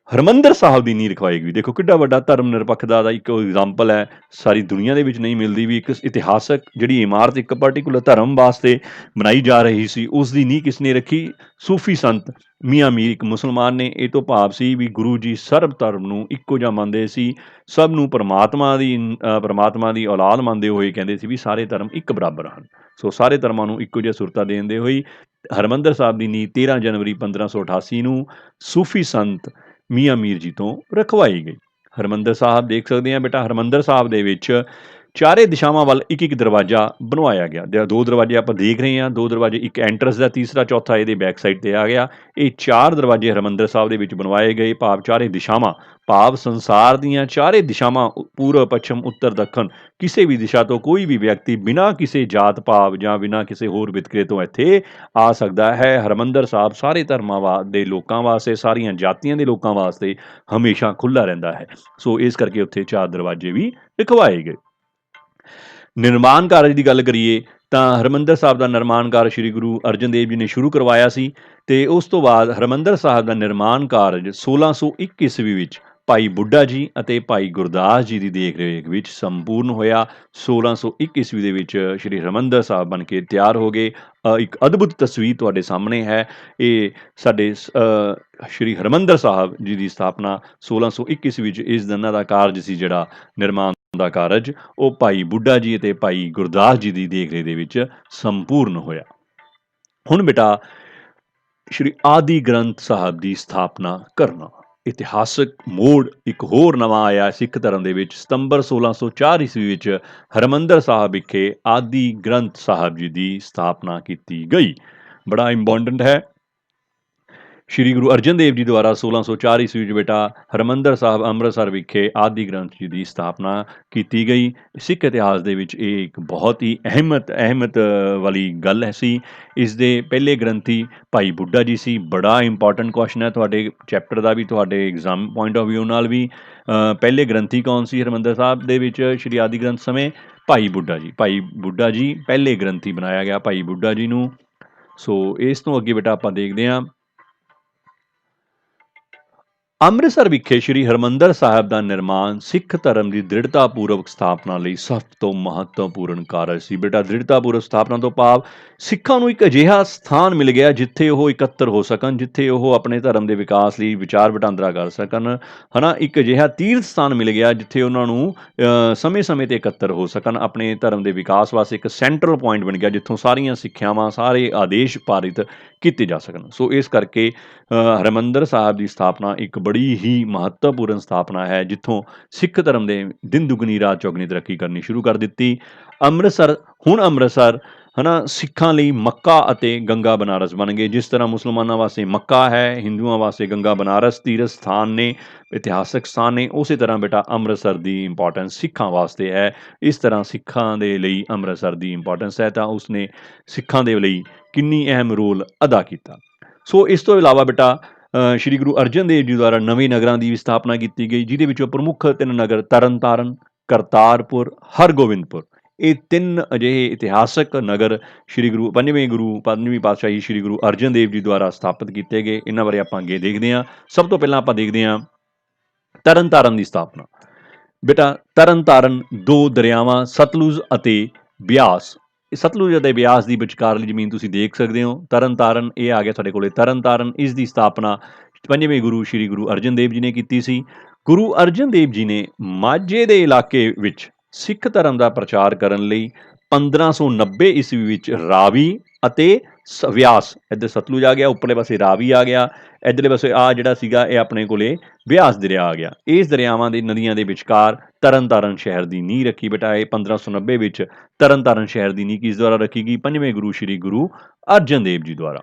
ਹਰਿਮੰਦਰ ਸਾਹਿਬ ਦੀ ਨੀਂਹ ਰਖਵਾਈ ਗਈ। ਦੇਖੋ ਕਿੱਡਾ ਵੱਡਾ ਧਰਮ ਨਿਰਪੱਖਤਾ ਦਾ ਇੱਕ ਇਗਜ਼ਾਮਪਲ ਹੈ, ਸਾਰੀ ਦੁਨੀਆ ਦੇ ਵਿੱਚ ਨਹੀਂ ਮਿਲਦੀ ਵੀ ਇੱਕ ਇਤਿਹਾਸਕ ਜਿਹੜੀ ਇਮਾਰਤ ਇੱਕ ਪਰਟੀਕੂਲਰ ਧਰਮ ਵਾਸਤੇ ਬਣਾਈ ਜਾ ਰਹੀ ਸੀ, ਉਸ ਦੀ ਨੀਂਹ ਕਿਸ ਨੇ ਰੱਖੀ? ਸੂਫੀ ਸੰਤ ਮੀਆਂ ਮੀਰ, ਇੱਕ ਮੁਸਲਮਾਨ ਨੇ। ਇਹ ਤੋਂ ਭਾਵ ਸੀ ਵੀ ਗੁਰੂ ਜੀ ਸਰਬ ਧਰਮ ਨੂੰ ਇੱਕੋ ਜਿਹਾ ਮੰਨਦੇ ਸੀ, ਸਭ ਨੂੰ ਪਰਮਾਤਮਾ ਦੀ ਔਲਾਦ ਮੰਨਦੇ ਹੋਏ ਕਹਿੰਦੇ ਸੀ ਵੀ ਸਾਰੇ ਧਰਮ ਇੱਕ ਬਰਾਬਰ ਹਨ। ਸੋ ਸਾਰੇ ਧਰਮਾਂ ਨੂੰ ਇੱਕੋ ਜਿਹਾ ਸੁਰਤਾ ਦੇਂਦੇ ਹੋਏ ਹਰਿਮੰਦਰ ਸਾਹਿਬ ਦੀ ਨੀਂਹ 13 ਜਨਵਰੀ 1588 ਨੂੰ ਸੂਫੀ ਸੰਤ ਮੀਆਂ ਮੀਰ ਜੀ ਤੋਂ ਰਖਵਾਈ ਗਈ। ਹਰਿਮੰਦਰ ਸਾਹਿਬ ਦੇਖ ਸਕਦੇ ਹਾਂ ਬੇਟਾ, ਹਰਿਮੰਦਰ ਸਾਹਿਬ ਦੇ ਵਿੱਚ ਚਾਰੇ ਦਿਸ਼ਾਵਾਂ ਵੱਲ ਇੱਕ ਇੱਕ ਦਰਵਾਜ਼ਾ ਬਣਵਾਇਆ ਗਿਆ। 2 ਦਰਵਾਜ਼ੇ ਆਪਾਂ ਦੇਖ ਰਹੇ ਹਾਂ, 2 ਦਰਵਾਜ਼ੇ, ਇੱਕ ਐਂਟਰੈਂਸ ਦਾ, ਤੀਸਰਾ ਚੌਥਾ ਇਹਦੇ ਬੈਕ ਸਾਈਡ ਤੇ ਆ ਗਿਆ। ਇਹ 4 ਦਰਵਾਜ਼ੇ ਹਰਿਮੰਦਰ ਸਾਹਿਬ ਦੇ ਵਿੱਚ ਬਣਵਾਏ ਗਏ, ਭਾਵ ਚਾਰੇ ਦਿਸ਼ਾਵਾਂ, ਭਾਵ ਸੰਸਾਰ ਦੀਆਂ ਚਾਰੇ ਦਿਸ਼ਾਵਾਂ, ਪੂਰਬ, ਪੱਛਮ, ਉੱਤਰ, ਦੱਖਣ, ਕਿਸੇ ਵੀ ਦਿਸ਼ਾ ਤੋਂ ਕੋਈ ਵੀ ਵਿਅਕਤੀ ਬਿਨਾਂ ਕਿਸੇ ਜਾਤ ਭਾਵ ਜਾਂ ਬਿਨਾਂ ਕਿਸੇ ਹੋਰ ਵਿਤਕਰੇ ਤੋਂ ਇੱਥੇ ਆ ਸਕਦਾ ਹੈ। ਹਰਿਮੰਦਰ ਸਾਹਿਬ ਸਾਰੇ ਧਰਮਾਂ ਦੇ ਲੋਕਾਂ ਵਾਸਤੇ, ਸਾਰੀਆਂ ਜਾਤੀਆਂ ਦੇ ਲੋਕਾਂ ਵਾਸਤੇ ਹਮੇਸ਼ਾ ਖੁੱਲ੍ਹਾ ਰਹਿੰਦਾ ਹੈ। ਸੋ ਇਸ ਕਰਕੇ ਉੱਥੇ 4 ਦਰਵਾਜ਼ੇ ਵੀ ਰਖਵਾਏ ਗਏ। ਨਿਰਮਾਣ ਕਾਰਜ ਦੀ ਗੱਲ ਕਰੀਏ ਤਾਂ ਹਰਿਮੰਦਰ ਸਾਹਿਬ ਦਾ ਨਿਰਮਾਣ ਕਾਰਜ ਸ਼੍ਰੀ ਗੁਰੂ ਅਰਜਨ ਦੇਵ ਜੀ ਨੇ ਸ਼ੁਰੂ ਕਰਵਾਇਆ ਸੀ, ਅਤੇ ਉਸ ਤੋਂ ਬਾਅਦ ਹਰਿਮੰਦਰ ਸਾਹਿਬ ਦਾ ਨਿਰਮਾਣ ਕਾਰਜ 1601 ਈਸਵੀ ਵਿੱਚ ਭਾਈ ਬੁੱਢਾ ਜੀ ਅਤੇ ਭਾਈ ਗੁਰਦਾਸ ਜੀ ਦੀ ਦੇਖ ਰੇਖ ਵਿੱਚ ਸੰਪੂਰਨ ਹੋਇਆ। 1601 ਈਸਵੀ ਦੇ ਵਿੱਚ ਸ਼੍ਰੀ ਹਰਿਮੰਦਰ ਸਾਹਿਬ ਬਣ ਕੇ ਤਿਆਰ ਹੋ ਗਏ। ਇੱਕ ਅਦਭੁਤ ਤਸਵੀਰ ਤੁਹਾਡੇ ਸਾਹਮਣੇ ਹੈ। ਇਹ ਸਾਡੇ ਸ਼੍ਰੀ ਹਰਿਮੰਦਰ ਸਾਹਿਬ ਜੀ ਦੀ ਸਥਾਪਨਾ 1601 ਈਸਵੀ ਵਿੱਚ ਇਸ ਦਿਨਾਂ ਦਾ ਕਾਰਜ ਸੀ, ਜਿਹੜਾ ਨਿਰਮਾਣ ਦਾ ਕਾਰਜ, ਉਹ ਭਾਈ ਬੁੱਢਾ ਜੀ ਅਤੇ ਭਾਈ ਗੁਰਦਾਸ ਜੀ ਦੀ ਦੇਖ ਰੇਖ ਦੇ ਵਿੱਚ ਸੰਪੂਰਨ ਹੋਇਆ। ਹੁਣ ਬੇਟਾ ਸ਼੍ਰੀ ਆਦਿ ਗ੍ਰੰਥ ਸਾਹਿਬ ਦੀ ਸਥਾਪਨਾ ਕਰਨਾ, ਇਤਿਹਾਸਕ ਮੋੜ ਇੱਕ ਹੋਰ ਨਵਾਂ ਆਇਆ ਸਿੱਖ ਧਰਮ ਦੇ ਵਿੱਚ। ਸਤੰਬਰ 1604 ਈਸਵੀ ਵਿੱਚ ਹਰਿਮੰਦਰ ਸਾਹਿਬ ਵਿਖੇ ਆਦਿ ਗ੍ਰੰਥ ਸਾਹਿਬ ਜੀ ਦੀ ਸਥਾਪਨਾ ਕੀਤੀ ਗਈ। ਬੜਾ ਇੰਪੋਰਟੈਂਟ ਹੈ। ਸ਼੍ਰੀ ਗੁਰੂ ਅਰਜਨ ਦੇਵ ਜੀ ਦੁਆਰਾ 1604 ਈਸਵੀ ਵਿੱਚ ਬੇਟਾ ਹਰਿਮੰਦਰ ਸਾਹਿਬ ਅੰਮ੍ਰਿਤਸਰ ਵਿਖੇ ਆਦਿ ਗ੍ਰੰਥ ਜੀ ਦੀ ਸਥਾਪਨਾ ਕੀਤੀ ਗਈ। ਸਿੱਖ ਇਤਿਹਾਸ ਦੇ ਵਿੱਚ ਇਹ ਇੱਕ ਬਹੁਤ ਹੀ ਅਹਿਮਤ ਵਾਲੀ ਗੱਲ ਹੈ ਸੀ। ਇਸ ਦੇ ਪਹਿਲੇ ਗ੍ਰੰਥੀ ਭਾਈ ਬੁੱਢਾ ਜੀ ਸੀ। ਬੜਾ ਇੰਪੋਰਟੈਂਟ ਕੁਐਸਚਨ ਹੈ ਤੁਹਾਡੇ ਚੈਪਟਰ ਦਾ ਵੀ, ਤੁਹਾਡੇ ਐਗਜ਼ਾਮ ਪੁਆਇੰਟ ਆਫ ਵਿਊ ਨਾਲ ਵੀ। ਪਹਿਲੇ ਗ੍ਰੰਥੀ ਕੌਣ ਸੀ ਹਰਿਮੰਦਰ ਸਾਹਿਬ ਦੇ ਵਿੱਚ ਸ਼੍ਰੀ ਆਦਿ ਗ੍ਰੰਥ ਸਮੇਂ? ਭਾਈ ਬੁੱਢਾ ਜੀ। ਭਾਈ ਬੁੱਢਾ ਜੀ ਪਹਿਲੇ ਗ੍ਰੰਥੀ ਬਣਾਇਆ ਗਿਆ ਭਾਈ ਬੁੱਢਾ ਜੀ ਨੂੰ। ਸੋ ਇਸ ਤੋਂ ਅੱਗੇ ਬੇਟਾ ਆਪਾਂ ਦੇਖਦੇ ਹਾਂ, ਅੰਮ੍ਰਿਤਸਰ ਵਿਖੇ ਸ਼੍ਰੀ ਹਰਿਮੰਦਰ ਸਾਹਿਬ ਦਾ ਨਿਰਮਾਣ ਸਿੱਖ ਧਰਮ ਦੀ ਦ੍ਰਿੜਤਾਪੂਰਵਕ ਸਥਾਪਨਾ ਲਈ ਸਭ ਤੋਂ ਮਹੱਤਵਪੂਰਨ ਕਾਰਜ ਸੀ। ਬੇਟਾ ਦ੍ਰਿੜਤਾਪੂਰਵਕ ਸਥਾਪਨਾ ਤੋਂ ਭਾਵ ਸਿੱਖਾਂ ਨੂੰ ਇੱਕ ਅਜਿਹਾ ਸਥਾਨ ਮਿਲ ਗਿਆ ਜਿੱਥੇ ਉਹ ਇਕੱਤਰ ਹੋ ਸਕਣ, ਜਿੱਥੇ ਉਹ ਆਪਣੇ ਧਰਮ ਦੇ ਵਿਕਾਸ ਲਈ ਵਿਚਾਰ ਵਟਾਂਦਰਾ ਕਰ ਸਕਣ, ਹਨਾ। ਇੱਕ ਅਜਿਹਾ ਤੀਰਥ ਸਥਾਨ ਮਿਲ ਗਿਆ ਜਿੱਥੇ ਉਹਨਾਂ ਨੂੰ ਸਮੇਂ-ਸਮੇਂ ਤੇ ਇਕੱਤਰ ਹੋ ਸਕਣ। ਆਪਣੇ ਧਰਮ ਦੇ ਵਿਕਾਸ ਵਾਸਤੇ ਇੱਕ ਸੈਂਟਰਲ ਪੁਆਇੰਟ ਬਣ ਗਿਆ ਜਿੱਥੋਂ ਸਾਰੀਆਂ ਸਿੱਖਿਆਵਾਂ, ਸਾਰੇ ਆਦੇਸ਼ ਪਾਰਿਤ ਕੀਤੇ ਜਾ ਸਕਣ। ਸੋ ਇਸ ਕਰਕੇ ਹਰਿਮੰਦਰ ਸਾਹਿਬ ਦੀ ਸਥਾਪਨਾ ਇੱਕ ਬੜੀ ਹੀ ਮਹੱਤਵਪੂਰਨ ਸਥਾਪਨਾ ਹੈ, ਜਿੱਥੋਂ ਸਿੱਖ ਧਰਮ ਦੇ ਦਿਨ ਦੁਗਣੀ ਰਾਤ ਚੌਗੁਣੀ ਤਰੱਕੀ ਕਰਨੀ ਸ਼ੁਰੂ ਕਰ ਦਿੱਤੀ। ਅੰਮ੍ਰਿਤਸਰ ਹਨਾ ਸਿੱਖਾਂ ਲਈ ਮੱਕਾ ਅਤੇ ਗੰਗਾ ਬਨਾਰਸ ਬਣ ਗਏ। ਜਿਸ ਤਰ੍ਹਾਂ ਮੁਸਲਮਾਨਾਂ ਵਾਸਤੇ ਮੱਕਾ ਹੈ, ਹਿੰਦੂਆਂ ਵਾਸਤੇ ਗੰਗਾ ਬਨਾਰਸ ਤੀਰਥ ਸਥਾਨ ਨੇ, ਇਤਿਹਾਸਕ ਸਥਾਨ ਨੇ, ਉਸੇ ਤਰ੍ਹਾਂ ਬੇਟਾ ਅੰਮ੍ਰਿਤਸਰ ਦੀ ਇੰਪੋਰਟੈਂਸ ਸਿੱਖਾਂ ਵਾਸਤੇ ਹੈ। ਇਸ ਤਰ੍ਹਾਂ ਸਿੱਖਾਂ ਦੇ ਲਈ ਅੰਮ੍ਰਿਤਸਰ ਦੀ ਇੰਪੋਰਟੈਂਸ ਹੈ, ਤਾਂ ਉਸਨੇ ਸਿੱਖਾਂ ਦੇ ਲਈ ਕਿੰਨੀ ਅਹਿਮ ਰੋਲ ਅਦਾ ਕੀਤਾ। ਸੋ ਇਸ ਤੋਂ ਇਲਾਵਾ ਬੇਟਾ ਸ਼੍ਰੀ ਗੁਰੂ ਅਰਜਨ ਦੇਵ ਜੀ ਦੁਆਰਾ ਨਵੇਂ ਨਗਰਾਂ ਦੀ ਵੀ ਸਥਾਪਨਾ ਕੀਤੀ ਗਈ, ਜਿਹਦੇ ਵਿੱਚੋਂ ਪ੍ਰਮੁੱਖ 3 ਨਗਰ ਤਰਨਤਾਰਨ, ਕਰਤਾਰਪੁਰ, ਹਰਗੋਬਿੰਦਪੁਰ। ਇਹ 3 ਅਜਿਹੇ ਇਤਿਹਾਸਕ ਨਗਰ ਪੰਜਵੀਂ ਪਾਤਸ਼ਾਹੀ ਸ਼੍ਰੀ ਗੁਰੂ ਅਰਜਨ ਦੇਵ ਜੀ ਦੁਆਰਾ ਸਥਾਪਿਤ ਕੀਤੇ ਗਏ। ਇਹਨਾਂ ਬਾਰੇ ਆਪਾਂ ਅੱਗੇ ਦੇਖਦੇ ਹਾਂ। ਸਭ ਤੋਂ ਪਹਿਲਾਂ ਆਪਾਂ ਦੇਖਦੇ ਹਾਂ ਤਰਨਤਾਰਨ ਦੀ ਸਥਾਪਨਾ। ਬੇਟਾ ਤਰਨਤਾਰਨ 2 ਦਰਿਆਵਾਂ ਸਤਲੁਜ ਅਤੇ ਬਿਆਸ, ਸਤਲੁਜ ਅਤੇ ਬਿਆਸ ਦੀ ਵਿਚਕਾਰਲੀ ਜ਼ਮੀਨ ਤੁਸੀਂ ਦੇਖ ਸਕਦੇ ਹੋ। ਤਰਨਤਾਰਨ ਇਹ ਆ ਗਿਆ ਸਾਡੇ ਕੋਲੇ ਤਰਨਤਾਰਨ। ਇਸ ਦੀ ਸਥਾਪਨਾ 5ਵੇਂ ਗੁਰੂ ਸ਼੍ਰੀ ਗੁਰੂ ਅਰਜਨ ਦੇਵ ਜੀ ਨੇ ਕੀਤੀ ਸੀ। ਗੁਰੂ ਅਰਜਨ ਦੇਵ ਜੀ ਨੇ ਮਾਝੇ ਦੇ ਇਲਾਕੇ ਵਿੱਚ ਸਿੱਖ ਧਰਮ ਦਾ ਪ੍ਰਚਾਰ ਕਰਨ ਲਈ 1590 ਈਸਵੀ ਵਿੱਚ ਰਾਵੀ ਅਤੇ ਬਿਆਸ, ਇੱਧਰ ਸਤਲੁਜ ਆ ਗਿਆ, ਉੱਪਰਲੇ ਪਾਸੇ ਰਾਵੀ ਆ ਗਿਆ, ਇੱਧਰਲੇ ਪਾਸੇ ਆ ਜਿਹੜਾ ਸੀਗਾ ਇਹ ਆਪਣੇ ਕੋਲੇ ਬਿਆਸ ਦਰਿਆ ਆ ਗਿਆ। ਇਸ ਦਰਿਆਵਾਂ ਦੀ ਨਦੀਆਂ ਦੇ ਵਿਚਕਾਰ ਤਰਨਤਾਰਨ ਸ਼ਹਿਰ ਦੀ ਨੀਂਹ ਰੱਖੀ। ਬੇਟਾ ਇਹ 1590 ਵਿੱਚ ਤਰਨਤਾਰਨ ਸ਼ਹਿਰ ਦੀ ਨੀਂਹ ਕਿਸ ਦੁਆਰਾ ਰੱਖੀ ਗਈ? 5ਵੇਂ ਗੁਰੂ ਸ਼੍ਰੀ ਗੁਰੂ ਅਰਜਨ ਦੇਵ ਜੀ ਦੁਆਰਾ।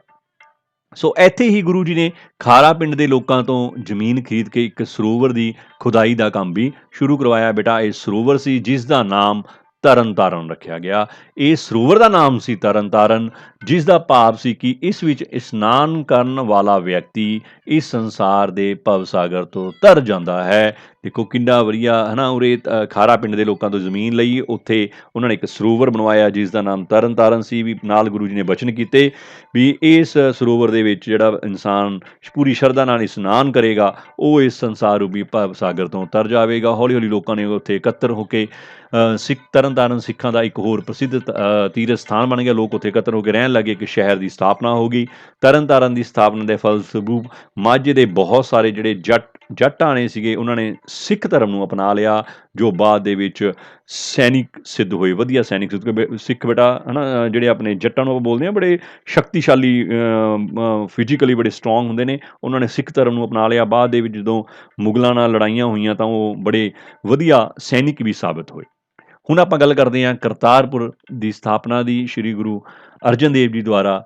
ਸੋ ਇੱਥੇ ਹੀ ਗੁਰੂ ਜੀ ਨੇ ਖਾਰਾ ਪਿੰਡ ਦੇ ਲੋਕਾਂ ਤੋਂ ਜ਼ਮੀਨ ਖਰੀਦ ਕੇ ਇੱਕ ਸਰੋਵਰ ਦੀ ਖੁਦਾਈ ਦਾ ਕੰਮ ਵੀ ਸ਼ੁਰੂ ਕਰਵਾਇਆ। ਬੇਟਾ ਇਹ ਸਰੋਵਰ ਸੀ ਜਿਸ ਦਾ ਨਾਮ ਤਰਨਤਾਰਨ ਰੱਖਿਆ ਗਿਆ। ਇਹ ਸਰੋਵਰ ਦਾ ਨਾਮ ਸੀ ਤਰਨਤਾਰਨ, ਜਿਸ ਦਾ ਭਾਵ ਸੀ ਕਿ ਇਸ ਵਿੱਚ ਇਸ਼ਨਾਨ ਕਰਨ ਵਾਲਾ ਵਿਅਕਤੀ ਇਸ ਸੰਸਾਰ ਦੇ ਭਵਸਾਗਰ ਤੋਂ ਤਰ ਜਾਂਦਾ ਹੈ। ਦੇਖੋ ਕਿੰਨਾ ਵਧੀਆ ਹੈ ਨਾ। ਉਰੇ ਖਾਰਾ ਪਿੰਡ ਦੇ ਲੋਕਾਂ ਤੋਂ ਜ਼ਮੀਨ ਲਈ, ਉੱਥੇ ਉਹਨਾਂ ਨੇ ਇੱਕ ਸਰੋਵਰ ਬਣਵਾਇਆ ਜਿਸ ਦਾ ਨਾਮ ਤਰਨਤਾਰਨ ਸੀ। ਵੀ ਨਾਲ ਗੁਰੂ ਜੀ ਨੇ ਬਚਨ ਕੀਤੇ ਵੀ ਇਸ ਸਰੋਵਰ ਦੇ ਵਿੱਚ ਜਿਹੜਾ ਇਨਸਾਨ ਪੂਰੀ ਸ਼ਰਧਾ ਨਾਲ ਇਸ਼ਨਾਨ ਕਰੇਗਾ ਉਹ ਇਸ ਸੰਸਾਰ ਰੂਪੀ ਭਵ ਸਾਗਰ ਤੋਂ ਤਰ ਜਾਵੇਗਾ। ਹੌਲੀ ਹੌਲੀ ਲੋਕਾਂ ਨੇ ਉੱਥੇ ਇਕੱਤਰ ਹੋ ਕੇ ਤਰਨਤਾਰਨ ਸਿੱਖਾਂ ਦਾ ਇੱਕ ਹੋਰ ਪ੍ਰਸਿੱਧ ਤੀਰਥ ਸਥਾਨ ਬਣ ਗਿਆ। ਲੋਕ ਉੱਥੇ ਇਕੱਤਰ ਹੋ ਕੇ ਰਹਿਣ ਲੱਗੇ। ਇੱਕ ਸ਼ਹਿਰ ਦੀ ਸਥਾਪਨਾ ਹੋ ਗਈ। ਤਰਨਤਾਰਨ ਦੀ ਸਥਾਪਨਾ ਦੇ ਫਲਸਰੂਪ ਮਾਝੇ ਦੇ ਬਹੁਤ ਸਾਰੇ ਜਿਹੜੇ ਜੱਟ ਆਣੇ ਸੀਗੇ, ਉਹਨਾਂ ਨੇ ਸਿੱਖ ਧਰਮ ਨੂੰ ਅਪਣਾ ਲਿਆ, ਜੋ ਬਾਅਦ ਦੇ ਵਿੱਚ ਸੈਨਿਕ ਸਿੱਧ ਹੋਏ, ਵਧੀਆ ਸੈਨਿਕ ਸਿੱਖ ਬੇਟਾ ਹੈ ਨਾ। ਜਿਹੜੇ ਆਪਣੇ ਜੱਟਾਂ ਨੂੰ ਆਪਾਂ ਬੋਲਦੇ ਹਾਂ ਬੜੇ ਸ਼ਕਤੀਸ਼ਾਲੀ, ਫਿਜ਼ੀਕਲੀ ਬੜੇ ਸਟਰੋਂਗ ਹੁੰਦੇ ਨੇ, ਉਹਨਾਂ ਨੇ ਸਿੱਖ ਧਰਮ ਨੂੰ ਅਪਣਾ ਲਿਆ। ਬਾਅਦ ਦੇ ਵਿੱਚ ਜਦੋਂ ਮੁਗਲਾਂ ਨਾਲ ਲੜਾਈਆਂ ਹੋਈਆਂ ਤਾਂ ਉਹ ਬੜੇ ਵਧੀਆ ਸੈਨਿਕ ਵੀ ਸਾਬਿਤ ਹੋਏ। ਹੁਣ ਆਪਾਂ ਗੱਲ ਕਰਦੇ ਹਾਂ ਕਰਤਾਰਪੁਰ ਦੀ ਸਥਾਪਨਾ ਦੀ। ਸ਼੍ਰੀ ਗੁਰੂ ਅਰਜਨ ਦੇਵ ਜੀ ਦੁਆਰਾ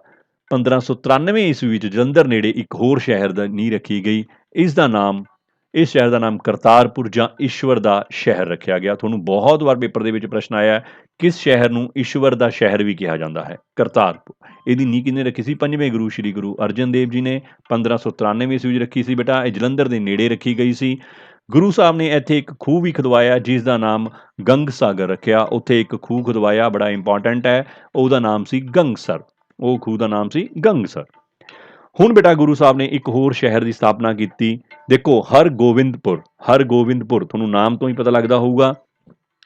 1593 ਈਸਵੀ ਵਿੱਚ ਜਲੰਧਰ ਨੇੜੇ ਇੱਕ ਹੋਰ ਸ਼ਹਿਰ ਦਾ ਨੀਂਹ ਰੱਖੀ ਗਈ। ਇਸ ਸ਼ਹਿਰ ਦਾ ਨਾਮ ਕਰਤਾਰਪੁਰ ਜਾਂ ਈਸ਼ਵਰ ਦਾ ਸ਼ਹਿਰ ਰੱਖਿਆ ਗਿਆ। ਤੁਹਾਨੂੰ ਬਹੁਤ ਵਾਰ ਪੇਪਰ ਦੇ ਵਿੱਚ ਪ੍ਰਸ਼ਨ ਆਇਆ ਕਿਸ ਸ਼ਹਿਰ ਨੂੰ ਈਸ਼ਵਰ ਦਾ ਸ਼ਹਿਰ ਵੀ ਕਿਹਾ ਜਾਂਦਾ ਹੈ? ਕਰਤਾਰਪੁਰ। ਇਹਦੀ ਨੀਂਹ ਕਿਹਨੇ ਰੱਖੀ ਸੀ? 5ਵੇਂ ਗੁਰੂ ਸ਼੍ਰੀ ਗੁਰੂ ਅਰਜਨ ਦੇਵ ਜੀ ਨੇ 1593 ਈਸਵੀ ਵਿੱਚ ਰੱਖੀ ਸੀ। ਬੇਟਾ ਇਹ ਜਲੰਧਰ ਦੇ ਨੇੜੇ ਰੱਖੀ ਗਈ ਸੀ। ਗੁਰੂ ਸਾਹਿਬ ਨੇ ਇੱਥੇ ਇੱਕ ਖੂਹ ਵੀ ਖੁਦਵਾਇਆ ਜਿਸ ਦਾ ਨਾਮ ਗੰਗ ਸਾਗਰ ਰੱਖਿਆ। ਉੱਥੇ ਇੱਕ ਖੂਹ ਖੁਦਵਾਇਆ, ਬੜਾ ਇੰਪੋਰਟੈਂਟ ਹੈ, ਉਹਦਾ ਨਾਮ ਸੀ ਗੰਗਸਰ। ਉਹ ਖੂਹ ਦਾ ਨਾਮ ਸੀ ਗੰਗਸਰ। ਹੁਣ ਬੇਟਾ ਗੁਰੂ ਸਾਹਿਬ ਨੇ ਇੱਕ ਹੋਰ ਸ਼ਹਿਰ ਦੀ ਸਥਾਪਨਾ ਕੀਤੀ। ਦੇਖੋ ਹਰਗੋਬਿੰਦਪੁਰ ਤੁਹਾਨੂੰ ਨਾਮ ਤੋਂ ਹੀ ਪਤਾ ਲੱਗਦਾ ਹੋਊਗਾ।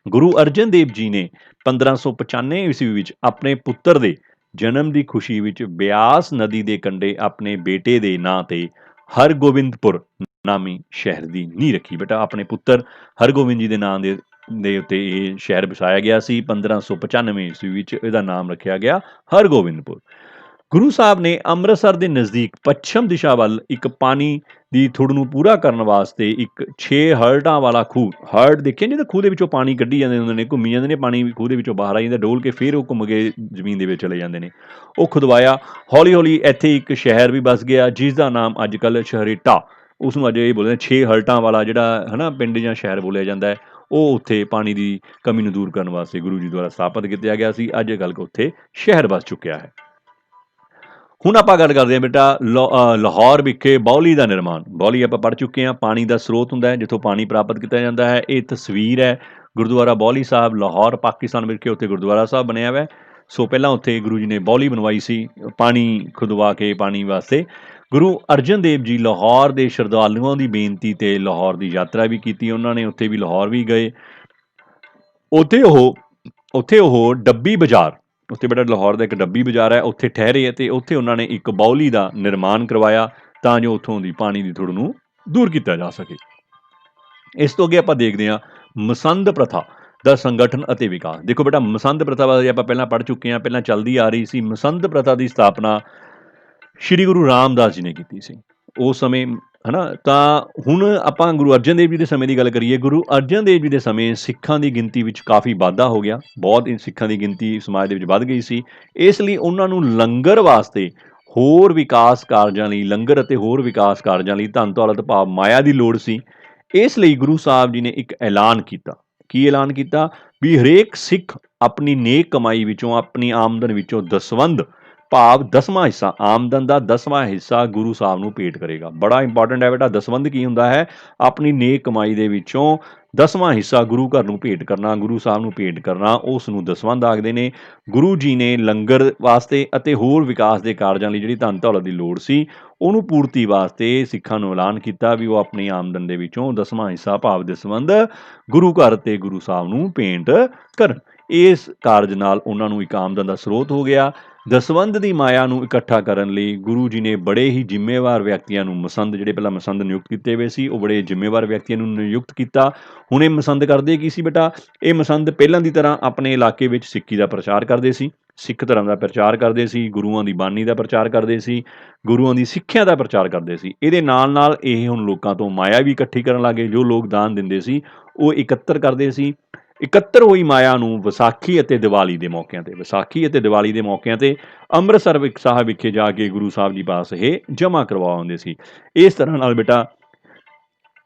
ਗੁਰੂ ਅਰਜਨ ਦੇਵ ਜੀ ਨੇ 1595 ਈਸਵੀ ਵਿੱਚ ਆਪਣੇ ਪੁੱਤਰ ਦੇ ਜਨਮ ਦੀ ਖੁਸ਼ੀ ਵਿੱਚ ਬਿਆਸ ਨਦੀ ਦੇ ਕੰਢੇ ਆਪਣੇ ਬੇਟੇ ਦੇ ਨਾਂ ਤੇ ਹਰਗੋਬਿੰਦਪੁਰ ਨਾਮੀ ਸ਼ਹਿਰ ਦੀ ਨੀਂਹ ਰੱਖੀ। ਬੇਟਾ ਆਪਣੇ ਪੁੱਤਰ ਹਰਗੋਬਿੰਦ ਜੀ ਦੇ ਨਾਂ ਦੇ ਉੱਤੇ ਇਹ ਸ਼ਹਿਰ ਵਸਾਇਆ ਗਿਆ ਸੀ। 1595 ਈਸਵੀ ਵਿੱਚ ਇਹਦਾ ਨਾਮ ਰੱਖਿਆ ਗਿਆ ਹਰਗੋਬਿੰਦਪੁਰ। ਗੁਰੂ ਸਾਹਿਬ ਨੇ ਅੰਮ੍ਰਿਤਸਰ ਦੇ ਨਜ਼ਦੀਕ ਪੱਛਮ ਦਿਸ਼ਾ ਵੱਲ ਇੱਕ ਪਾਣੀ ਦੀ ਥੁੜ ਨੂੰ ਪੂਰਾ ਕਰਨ ਵਾਸਤੇ ਇੱਕ 6 ਹਰਟਾਂ ਵਾਲਾ ਖੂਹ, ਹਰਟ ਦੇਖਿਆ ਜਿਹਦੇ ਖੂਹ ਦੇ ਵਿੱਚੋਂ ਪਾਣੀ ਕੱਢੀ ਜਾਂਦੇ ਹੁੰਦੇ ਨੇ, ਘੁੰਮੀ ਜਾਂਦੇ ਨੇ, ਪਾਣੀ ਖੂਹ ਦੇ ਵਿੱਚੋਂ ਬਾਹਰ ਆ ਜਾਂਦਾ, ਡੋਲ ਕੇ ਫਿਰ ਉਹ ਘੁੰਮ ਕੇ ਜ਼ਮੀਨ ਦੇ ਵਿੱਚ ਚਲੇ ਜਾਂਦੇ ਨੇ, ਉਹ ਖੁਦਵਾਇਆ। ਹੌਲੀ ਹੌਲੀ ਇੱਥੇ ਇੱਕ ਸ਼ਹਿਰ ਵੀ ਵਸ ਗਿਆ ਜਿਸ ਦਾ ਨਾਮ ਅੱਜ ਕੱਲ੍ਹ ਸ਼ਹਰੇਟਾ, ਉਸ ਨੂੰ ਅੱਜ ਇਹ ਬੋਲਦੇ 6 ਹਰਟਾਂ ਵਾਲਾ ਜਿਹੜਾ ਹੈ ਨਾ ਪਿੰਡ ਜਾਂ ਸ਼ਹਿਰ ਬੋਲਿਆ ਜਾਂਦਾ ਹੈ, ਉਹ ਉੱਥੇ ਪਾਣੀ ਦੀ ਕਮੀ ਨੂੰ ਦੂਰ ਕਰਨ ਵਾਸਤੇ ਗੁਰੂ ਜੀ ਦੁਆਰਾ ਸਥਾਪਿਤ ਕੀਤਾ ਗਿਆ ਸੀ। ਅੱਜ ਕੱਲ੍ਹ ਉੱਥੇ ਸ਼ਹਿਰ ਵਸ ਚੁੱਕਿਆ ਹੈ। ਹੁਣ ਆਪਾਂ ਗੱਲ ਕਰਦੇ ਹਾਂ ਬੇਟਾ ਲਾਹੌਰ ਵਿਖੇ ਬਾਉਲੀ ਦਾ ਨਿਰਮਾਣ। ਬਾਉਲੀ ਆਪਾਂ ਪੜ੍ਹ ਚੁੱਕੇ ਹਾਂ, ਪਾਣੀ ਦਾ ਸਰੋਤ ਹੁੰਦਾ ਹੈ ਜਿੱਥੋਂ ਪਾਣੀ ਪ੍ਰਾਪਤ ਕੀਤਾ ਜਾਂਦਾ ਹੈ। ਇਹ ਤਸਵੀਰ ਹੈ ਗੁਰਦੁਆਰਾ ਬਾਉਲੀ ਸਾਹਿਬ, ਲਾਹੌਰ ਪਾਕਿਸਤਾਨ ਵਿਖੇ ਉੱਥੇ ਗੁਰਦੁਆਰਾ ਸਾਹਿਬ ਬਣਿਆ ਹੋਇਆ। ਸੋ ਪਹਿਲਾਂ ਉੱਥੇ ਗੁਰੂ ਜੀ ਨੇ ਬਾਉਲੀ ਬਣਵਾਈ ਸੀ ਪਾਣੀ ਖੁਦਵਾ ਕੇ ਪਾਣੀ ਵਾਸਤੇ। ਗੁਰੂ ਅਰਜਨ ਦੇਵ ਜੀ ਲਾਹੌਰ ਦੇ ਸ਼ਰਧਾਲੂਆਂ ਦੀ ਬੇਨਤੀ ਤੇ ਲਾਹੌਰ ਦੀ ਯਾਤਰਾ ਵੀ ਕੀਤੀ ਉਹਨਾਂ ਨੇ, ਉੱਥੇ ਵੀ ਲਾਹੌਰ ਵੀ ਗਏ। ਉੱਥੇ ਉਹ ਡੱਬੀ ਬਾਜ਼ਾਰ, ਉੱਥੇ ਬੇਟਾ ਲਾਹੌਰ ਦਾ ਇੱਕ ਡੱਬੀ ਬਾਜ਼ਾਰ ਹੈ, ਉੱਥੇ ਠਹਿਰੇ ਅਤੇ ਉੱਥੇ ਉਹਨਾਂ ਨੇ ਇੱਕ ਬਾਉਲੀ ਦਾ ਨਿਰਮਾਣ ਕਰਵਾਇਆ ਤਾਂ ਜੋ ਉੱਥੋਂ ਦੀ ਪਾਣੀ ਦੀ ਥੁੜ ਨੂੰ ਦੂਰ ਕੀਤਾ ਜਾ ਸਕੇ। ਇਸ ਤੋਂ ਅੱਗੇ ਆਪਾਂ ਦੇਖਦੇ ਹਾਂ ਮਸੰਦ ਪ੍ਰਥਾ ਦਾ ਸੰਗਠਨ ਅਤੇ ਵਿਕਾਸ। ਦੇਖੋ ਬੇਟਾ ਮਸੰਦ ਪ੍ਰਥਾ ਬਾਰੇ ਆਪਾਂ ਪਹਿਲਾਂ ਪੜ੍ਹ ਚੁੱਕੇ ਹਾਂ, ਪਹਿਲਾਂ ਚੱਲਦੀ ਆ ਰਹੀ ਸੀ। ਮਸੰਦ ਪ੍ਰਥਾ ਦੀ ਸਥਾਪਨਾ ਸ਼੍ਰੀ ਗੁਰੂ ਰਾਮਦਾਸ ਜੀ ਨੇ ਕੀਤੀ ਸੀ ਉਸ ਸਮੇਂ, ਹੈ ਨਾ। ਤਾਂ ਹੁਣ ਆਪਾਂ ਗੁਰੂ ਅਰਜਨ ਦੇਵ ਜੀ ਦੇ ਸਮੇਂ ਦੀ ਗੱਲ ਕਰੀਏ। ਗੁਰੂ ਅਰਜਨ ਦੇਵ ਜੀ ਦੇ ਸਮੇਂ ਸਿੱਖਾਂ ਦੀ ਗਿਣਤੀ ਵਿੱਚ ਕਾਫੀ ਵਾਧਾ ਹੋ ਗਿਆ, ਬਹੁਤ ਸਿੱਖਾਂ ਦੀ ਗਿਣਤੀ ਸਮਾਜ ਦੇ ਵਿੱਚ ਵੱਧ ਗਈ ਸੀ। ਇਸ ਲਈ ਉਹਨਾਂ ਨੂੰ ਲੰਗਰ ਵਾਸਤੇ ਹੋਰ ਵਿਕਾਸ ਕਾਰਜਾਂ ਲਈ, ਲੰਗਰ ਅਤੇ ਹੋਰ ਵਿਕਾਸ ਕਾਰਜਾਂ ਲਈ ਧਨ ਦੌਲਤ ਭਾਵ ਮਾਇਆ ਦੀ ਲੋੜ ਸੀ। ਇਸ ਲਈ ਗੁਰੂ ਸਾਹਿਬ ਜੀ ਨੇ ਇੱਕ ਐਲਾਨ ਕੀਤਾ। ਕੀ ਐਲਾਨ ਕੀਤਾ? ਵੀ ਹਰੇਕ ਸਿੱਖ ਆਪਣੀ ਨੇਕ ਕਮਾਈ ਵਿੱਚੋਂ, ਆਪਣੀ ਆਮਦਨ ਵਿੱਚੋਂ ਦਸਵੰਧ ਭਾਵ 10ਵਾਂ ਹਿੱਸਾ, ਆਮਦਨ ਦਾ 10ਵਾਂ ਹਿੱਸਾ ਗੁਰੂ ਸਾਹਿਬ ਨੂੰ ਭੇਟ ਕਰੇਗਾ। ਬੜਾ ਇੰਪੋਰਟੈਂਟ ਹੈ ਬੇਟਾ, ਦਸਵੰਧ ਕੀ ਹੁੰਦਾ ਹੈ? ਆਪਣੀ ਨੇਕ ਕਮਾਈ ਦੇ ਵਿੱਚੋਂ 10ਵਾਂ ਹਿੱਸਾ ਗੁਰੂ ਘਰ ਨੂੰ ਭੇਟ ਕਰਨਾ, ਗੁਰੂ ਸਾਹਿਬ ਨੂੰ ਭੇਟ ਕਰਨਾ, ਉਸ ਨੂੰ ਦਸਵੰਧ ਆਖਦੇ ਨੇ। ਗੁਰੂ ਜੀ ਨੇ ਲੰਗਰ ਵਾਸਤੇ ਅਤੇ ਹੋਰ ਵਿਕਾਸ ਦੇ ਕਾਰਜਾਂ ਲਈ ਜਿਹੜੀ ਧਨ ਦੌਲਤ ਦੀ ਲੋੜ ਸੀ ਉਹਨੂੰ ਪੂਰਤੀ ਵਾਸਤੇ ਸਿੱਖਾਂ ਨੂੰ ਐਲਾਨ ਕੀਤਾ ਵੀ ਉਹ ਆਪਣੀ ਆਮਦਨ ਦੇ ਵਿੱਚੋਂ 10ਵਾਂ ਹਿੱਸਾ ਭਾਵ ਦਸਵੰਧ ਗੁਰੂ ਘਰ ਤੇ ਗੁਰੂ ਸਾਹਿਬ ਨੂੰ ਭੇਂਟ ਕਰਨ। ਇਸ ਕਾਰਜ ਨਾਲ ਉਹਨਾਂ ਨੂੰ ਇੱਕ ਆਮਦਨ ਦਾ ਸਰੋਤ ਹੋ ਗਿਆ। ਦਸਵੰਧ ਦੀ ਮਾਇਆ ਨੂੰ ਇਕੱਠਾ ਕਰਨ ਲਈ ਗੁਰੂ ਜੀ ਨੇ ਬੜੇ ਹੀ ਜ਼ਿੰਮੇਵਾਰ ਵਿਅਕਤੀਆਂ ਨੂੰ, ਮਸੰਦ ਜਿਹੜੇ ਪਹਿਲਾਂ ਮਸੰਦ ਨਿਯੁਕਤ ਕੀਤੇ ਹੋਏ ਸੀ, ਉਹ ਬੜੇ ਜ਼ਿੰਮੇਵਾਰ ਵਿਅਕਤੀਆਂ ਨੂੰ ਨਿਯੁਕਤ ਕੀਤਾ। ਹੁਣ ਇਹ ਮਸੰਦ ਕਰਦੇ ਕੀ ਸੀ ਬੇਟਾ? ਇਹ ਮਸੰਦ ਪਹਿਲਾਂ ਦੀ ਤਰ੍ਹਾਂ ਆਪਣੇ ਇਲਾਕੇ ਵਿੱਚ ਸਿੱਖੀ ਦਾ ਪ੍ਰਚਾਰ ਕਰਦੇ ਸੀ, ਸਿੱਖ ਧਰਮ ਦਾ ਪ੍ਰਚਾਰ ਕਰਦੇ ਸੀ, ਗੁਰੂਆਂ ਦੀ ਬਾਣੀ ਦਾ ਪ੍ਰਚਾਰ ਕਰਦੇ ਸੀ, ਗੁਰੂਆਂ ਦੀ ਸਿੱਖਿਆ ਦਾ ਪ੍ਰਚਾਰ ਕਰਦੇ ਸੀ। ਇਹਦੇ ਨਾਲ ਨਾਲ ਇਹ ਹੁਣ ਲੋਕਾਂ ਤੋਂ ਮਾਇਆ ਵੀ ਇਕੱਠੀ ਕਰਨ ਲੱਗੇ। ਜੋ ਲੋਕ ਦਾਨ ਦਿੰਦੇ ਸੀ ਉਹ ਇਕੱਤਰ ਕਰਦੇ ਸੀ। ਇਕੱਤਰ ਹੋਈ ਮਾਇਆ ਨੂੰ ਵਿਸਾਖੀ ਅਤੇ ਦੀਵਾਲੀ ਦੇ ਮੌਕਿਆਂ ਤੇ ਅੰਮ੍ਰਿਤਸਰ ਸਾਹਿਬ ਵਿਖੇ ਜਾ ਕੇ ਗੁਰੂ ਸਾਹਿਬ ਜੀ ਪਾਸ ਇਹ ਜਮ੍ਹਾਂ ਕਰਵਾਉਂਦੇ ਸੀ। ਇਸ ਤਰ੍ਹਾਂ ਨਾਲ ਬੇਟਾ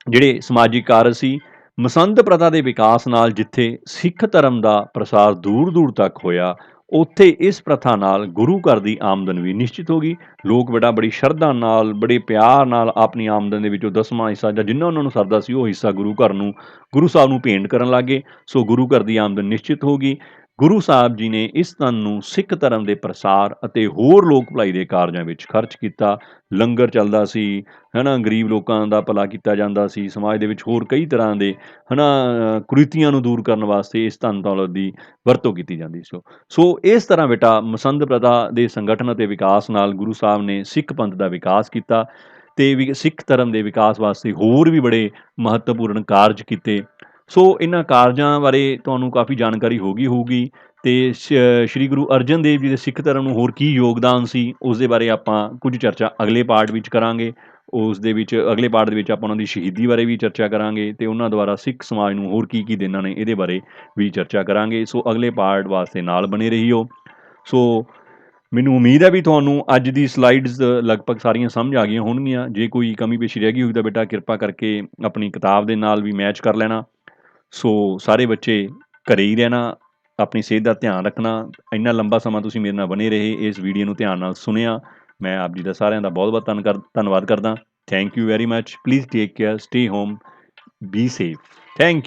ਜਿਹੜੇ ਸਮਾਜਿਕ ਕਾਰਜ ਸੀ, ਮਸੰਦ ਪ੍ਰਥਾ ਦੇ ਵਿਕਾਸ ਨਾਲ ਜਿੱਥੇ ਸਿੱਖ ਧਰਮ ਦਾ ਪ੍ਰਸਾਰ ਦੂਰ ਦੂਰ ਤੱਕ ਹੋਇਆ, ਉੱਥੇ ਇਸ ਪ੍ਰਥਾ ਨਾਲ ਗੁਰੂ ਘਰ ਦੀ ਆਮਦਨ ਵੀ ਨਿਸ਼ਚਿਤ ਹੋ ਗਈ। ਲੋਕ ਬੇਟਾ ਬੜੀ ਸ਼ਰਧਾ ਨਾਲ, ਬੜੇ ਪਿਆਰ ਨਾਲ ਆਪਣੀ ਆਮਦਨ ਦੇ ਵਿੱਚੋਂ 10ਵਾਂ ਹਿੱਸਾ ਜਾਂ ਜਿੰਨਾ ਉਹਨਾਂ ਨੂੰ ਸਰਦਾ ਸੀ ਉਹ ਹਿੱਸਾ ਗੁਰੂ ਘਰ ਨੂੰ, ਗੁਰੂ ਸਾਹਿਬ ਨੂੰ ਭੇਂਟ ਕਰਨ ਲੱਗੇ। ਸੋ ਗੁਰੂ ਘਰ ਦੀ ਆਮਦਨ ਨਿਸ਼ਚਿਤ ਹੋ ਗਈ। ਗੁਰੂ ਸਾਹਿਬ ਜੀ ਨੇ ਇਸ ਧਨ ਨੂੰ ਸਿੱਖ ਧਰਮ ਦੇ ਪ੍ਰਸਾਰ ਅਤੇ ਹੋਰ ਲੋਕ ਭਲਾਈ ਦੇ ਕਾਰਜਾਂ ਵਿੱਚ ਖਰਚ ਕੀਤਾ। ਲੰਗਰ ਚੱਲਦਾ ਸੀ, ਹੈ ਨਾ, ਗਰੀਬ ਲੋਕਾਂ ਦਾ ਭਲਾ ਕੀਤਾ ਜਾਂਦਾ ਸੀ। ਸਮਾਜ ਦੇ ਵਿੱਚ ਹੋਰ ਕਈ ਤਰ੍ਹਾਂ ਦੇ, ਹੈ ਨਾ, ਕੁਰੀਤੀਆਂ ਨੂੰ ਦੂਰ ਕਰਨ ਵਾਸਤੇ ਇਸ ਧਨ ਦੌਲਤ ਦੀ ਵਰਤੋਂ ਕੀਤੀ ਜਾਂਦੀ ਸੀ। ਸੋ ਇਸ ਤਰ੍ਹਾਂ ਬੇਟਾ ਮਸੰਦ ਪ੍ਰਥਾ ਦੇ ਸੰਗਠਨ ਅਤੇ ਵਿਕਾਸ ਨਾਲ ਗੁਰੂ ਸਾਹਿਬ ਨੇ ਸਿੱਖ ਪੰਥ ਦਾ ਵਿਕਾਸ ਕੀਤਾ ਅਤੇ ਸਿੱਖ ਧਰਮ ਦੇ ਵਿਕਾਸ ਵਾਸਤੇ ਹੋਰ ਵੀ ਬੜੇ ਮਹੱਤਵਪੂਰਨ ਕਾਰਜ ਕੀਤੇ। ਸੋ ਇਹਨਾਂ ਕਾਰਜਾਂ ਬਾਰੇ ਤੁਹਾਨੂੰ ਕਾਫੀ ਜਾਣਕਾਰੀ ਹੋ ਗਈ ਹੋਊਗੀ ਅਤੇ ਸ਼੍ਰੀ ਗੁਰੂ ਅਰਜਨ ਦੇਵ ਜੀ ਦੇ ਸਿੱਖ ਧਰਮ ਨੂੰ ਹੋਰ ਕੀ ਯੋਗਦਾਨ ਸੀ, ਉਸ ਦੇ ਬਾਰੇ ਆਪਾਂ ਕੁਝ ਚਰਚਾ ਅਗਲੇ ਪਾਰਟ ਵਿੱਚ ਕਰਾਂਗੇ। ਉਸ ਦੇ ਵਿੱਚ ਅਗਲੇ ਪਾਰਟ ਦੇ ਵਿੱਚ ਆਪਾਂ ਉਹਨਾਂ ਦੀ ਸ਼ਹੀਦੀ ਬਾਰੇ ਵੀ ਚਰਚਾ ਕਰਾਂਗੇ ਅਤੇ ਉਹਨਾਂ ਦੁਆਰਾ ਸਿੱਖ ਸਮਾਜ ਨੂੰ ਹੋਰ ਕੀ ਕੀ ਦੇਣਾ ਨੇ ਇਹਦੇ ਬਾਰੇ ਵੀ ਚਰਚਾ ਕਰਾਂਗੇ। ਸੋ ਅਗਲੇ ਪਾਰਟ ਵਾਸਤੇ ਨਾਲ ਬਣੇ ਰਹੀਓ। ਸੋ ਮੈਨੂੰ ਉਮੀਦ ਹੈ ਵੀ ਤੁਹਾਨੂੰ ਅੱਜ ਦੀ ਸਲਾਈਡਸ ਲਗਭਗ ਸਾਰੀਆਂ ਸਮਝ ਆ ਗਈਆਂ ਹੋਣਗੀਆਂ। ਜੇ ਕੋਈ ਕਮੀ ਪੇਸ਼ੀ ਰਹਿ ਗਈ ਹੋਈ ਤਾਂ ਬੇਟਾ ਕਿਰਪਾ ਕਰਕੇ ਆਪਣੀ ਕਿਤਾਬ ਦੇ ਨਾਲ ਵੀ ਮੈਚ ਕਰ ਲੈਣਾ। ਸੋ ਸਾਰੇ ਬੱਚੇ ਘਰੇ ਹੀ ਰਹਿਣਾ, ਆਪਣੀ ਸਿਹਤ ਦਾ ਧਿਆਨ ਰੱਖਣਾ। ਇੰਨਾ ਲੰਬਾ ਸਮਾਂ ਤੁਸੀਂ ਮੇਰੇ ਨਾਲ ਬਣੇ ਰਹੇ, ਇਸ ਵੀਡੀਓ ਨੂੰ ਧਿਆਨ ਨਾਲ ਸੁਣਿਆ, ਮੈਂ ਆਪ ਜੀ ਦਾ ਸਾਰਿਆਂ ਦਾ ਬਹੁਤ ਬਹੁਤ ਧੰਨਵਾਦ ਕਰਦਾ। Thank you very much. Please take care, stay home, be safe. Thank you.